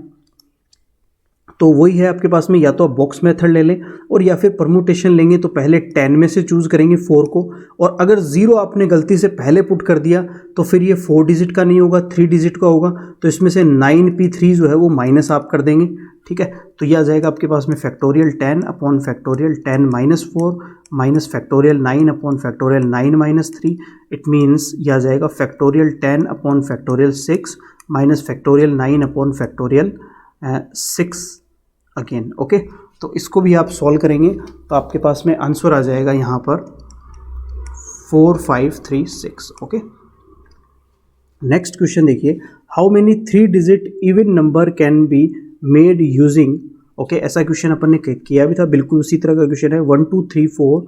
तो वही है आपके पास में, या तो आप बॉक्स मेथड ले लें और या फिर परमुटेशन लेंगे तो पहले 10 में से चूज़ करेंगे 4 को, और अगर 0 आपने गलती से पहले पुट कर दिया तो फिर ये 4 डिजिट का नहीं होगा, 3 डिजिट का होगा, तो इसमें से 9p3 जो है वो माइनस आप कर देंगे। ठीक है, तो ये आ जाएगा आपके पास में factorial 10 upon factorial 10 minus 4 minus factorial 9 upon factorial 9 minus 3। It means ये आ जाएगा factorial 10 upon factorial 6 minus factorial 9 upon factorial 6 again. Okay, तो इसको भी आप सॉल्व करेंगे तो आपके पास में आंसर आ जाएगा यहाँ पर 4536। ओके, नेक्स्ट क्वेश्चन देखिए, how many 3 digit even number can be made using. Okay, ऐसा क्वेश्चन अपन ने किया भी था, बिल्कुल उसी तरह का क्वेश्चन है। 1 2 3 4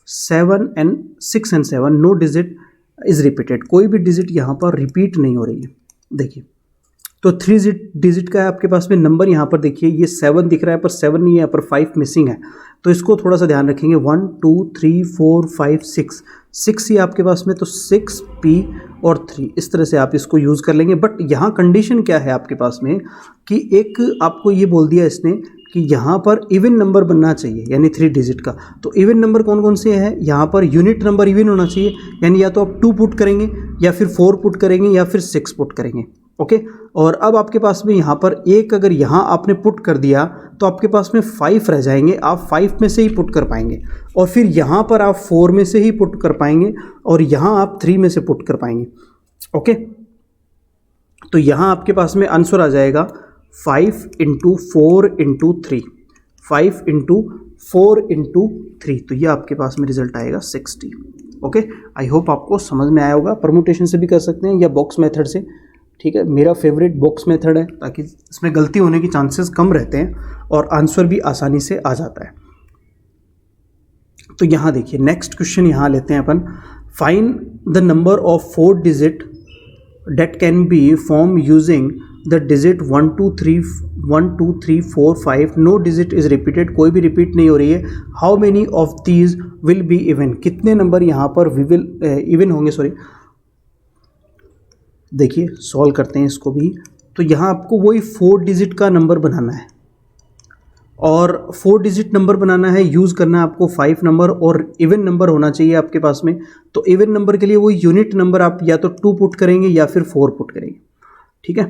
7 and 6 and 7 no digit is repeated, कोई भी डिजिट यहाँ पर रिपीट नहीं हो रही है। देखिए, तो 3 डिजिट का है आपके पास में नंबर, यहाँ पर देखिए ये 7 दिख रहा है पर 7 नहीं है, यहाँ पर 5 मिसिंग है, तो इसको थोड़ा सा ध्यान रखेंगे। 1 2 3 4 5 6 ही आपके पास में, तो 6p और 3 इस तरह से आप इसको यूज़ कर लेंगे। बट यहाँ कंडीशन क्या है आपके पास में कि एक आपको ये बोल दिया इसने कि यहाँ पर इवन नंबर बनना चाहिए, यानी 3 डिजिट का। तो इवन नंबर कौन कौन से हैं, यहाँ पर यूनिट नंबर इवन होना चाहिए, यानी या तो आप 2 पुट करेंगे या फिर 4 पुट करेंगे या फिर 6 पुट करेंगे। ओके, और अब आपके पास में यहाँ पर एक अगर यहाँ आपने पुट कर दिया तो आपके पास में 5 रह जाएंगे, आप 5 में से ही पुट कर पाएंगे, और फिर यहाँ पर आप 4 में से ही पुट कर पाएंगे, और यहाँ आप 3 में से पुट कर पाएंगे। ओके, तो यहाँ आपके पास में आंसर आ जाएगा 5 × 4 × 3, 5 × 4 × 3, तो ये आपके पास में रिजल्ट आएगा 60। ओके, आई होप आपको समझ में आया होगा। परमुटेशन से भी कर सकते हैं या बॉक्स मेथड से। ठीक है, मेरा फेवरेट बॉक्स मेथड है ताकि इसमें गलती होने की चांसेस कम रहते हैं और आंसर भी आसानी से आ जाता है। तो यहाँ देखिए, नेक्स्ट क्वेश्चन यहाँ लेते हैं अपन, find the number of 4 digit that can be form using the digit 1 2 3 4 5 no digit is repeated, कोई भी रिपीट नहीं हो रही है। How many of these will be even, कितने नंबर यहाँ पर इवन होंगे, सॉरी। देखिए, सॉल्व करते हैं इसको भी। तो यहाँ आपको वही 4 डिजिट का नंबर बनाना है, और 4 डिजिट नंबर बनाना है, यूज़ करना है आपको 5 नंबर, और इवन नंबर होना चाहिए आपके पास में। तो इवन नंबर के लिए वो यूनिट नंबर आप या तो 2 पुट करेंगे या फिर 4 पुट करेंगे। ठीक है,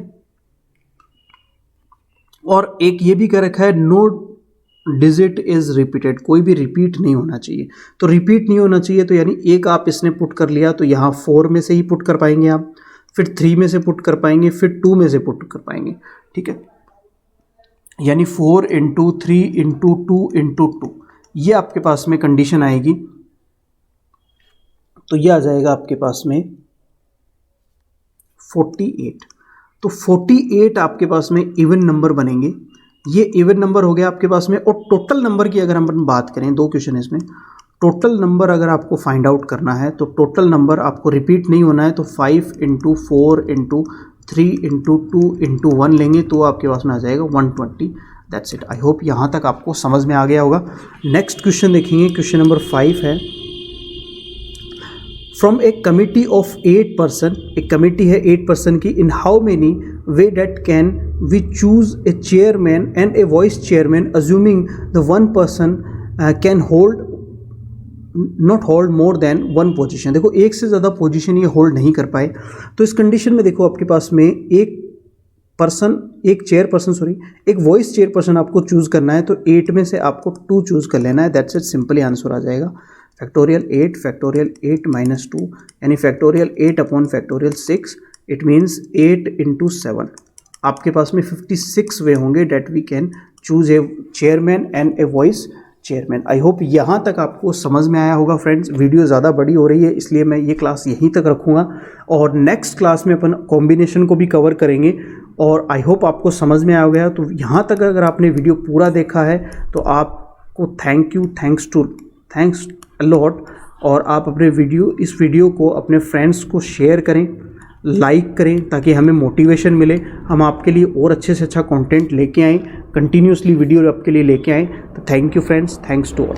और एक ये भी कह रखा है नो डिजिट इज रिपीटेड, कोई भी रिपीट नहीं होना चाहिए। तो रिपीट नहीं होना चाहिए तो यानी एक आप इसने पुट कर लिया तो यहाँ 4 में से ही पुट कर पाएंगे आप, फिर 3 में से पुट कर पाएंगे, फिर 2 में से पुट कर पाएंगे। ठीक है, यानी 4 × 3 × 2 × 2, ये आपके पास में कंडीशन आएगी। तो ये आ जाएगा आपके पास में 48। तो 48 आपके पास में इवन नंबर बनेंगे, ये इवन नंबर हो गया आपके पास में। और टोटल नंबर की अगर हम बात करें, 2 क्वेश्चन इसमें, टोटल नंबर अगर आपको फाइंड आउट करना है तो टोटल नंबर आपको रिपीट नहीं होना है, तो 5 × 4 × 3 × 2 × 1 लेंगे तो आपके पास में आ जाएगा 120। That's it. आई होप यहाँ तक आपको समझ में आ गया होगा। नेक्स्ट क्वेश्चन देखेंगे, क्वेश्चन नंबर 5 है, from a committee of 8 person, एक कमिटी है 8 पर्सन की, in how many way that can we choose a chairman and a vice chairman assuming the 1 person can hold not hold more than 1 position. देखो, एक से ज़्यादा position ये hold नहीं कर पाए, तो इस कंडीशन में देखो आपके पास में एक वॉइस चेयरपर्सन आपको चूज़ करना है, तो 8 में से आपको 2 चूज़ कर लेना है। दैट्स इट, सिंपली आंसर आ जाएगा फैक्टोरियल 8 माइनस 2, यानी factorial 8 upon factorial 6। It means 8 × 7, आपके पास में 56 वे होंगे that we can choose a chairman and a vice chairman. I hope यहाँ तक आपको समझ में आया होगा फ्रेंड्स। वीडियो ज़्यादा बड़ी हो रही है इसलिए मैं ये क्लास यहीं तक रखूँगा, और नेक्स्ट क्लास में अपन कॉम्बिनेशन को भी कवर करेंगे। और आई होप आपको समझ में आ गया। तो यहाँ तक अगर आपने वीडियो पूरा देखा है तो आपको थैंक्स अलॉट। और आप अपने इस वीडियो को अपने फ्रेंड्स को शेयर करें, लाइक करें, ताकि हमें मोटिवेशन मिले, हम आपके लिए और अच्छे से अच्छा कंटेंट लेके आएँ, कंटिन्यूसली वीडियो आपके लिए लेके आएँ। तो thank you friends, thanks to all.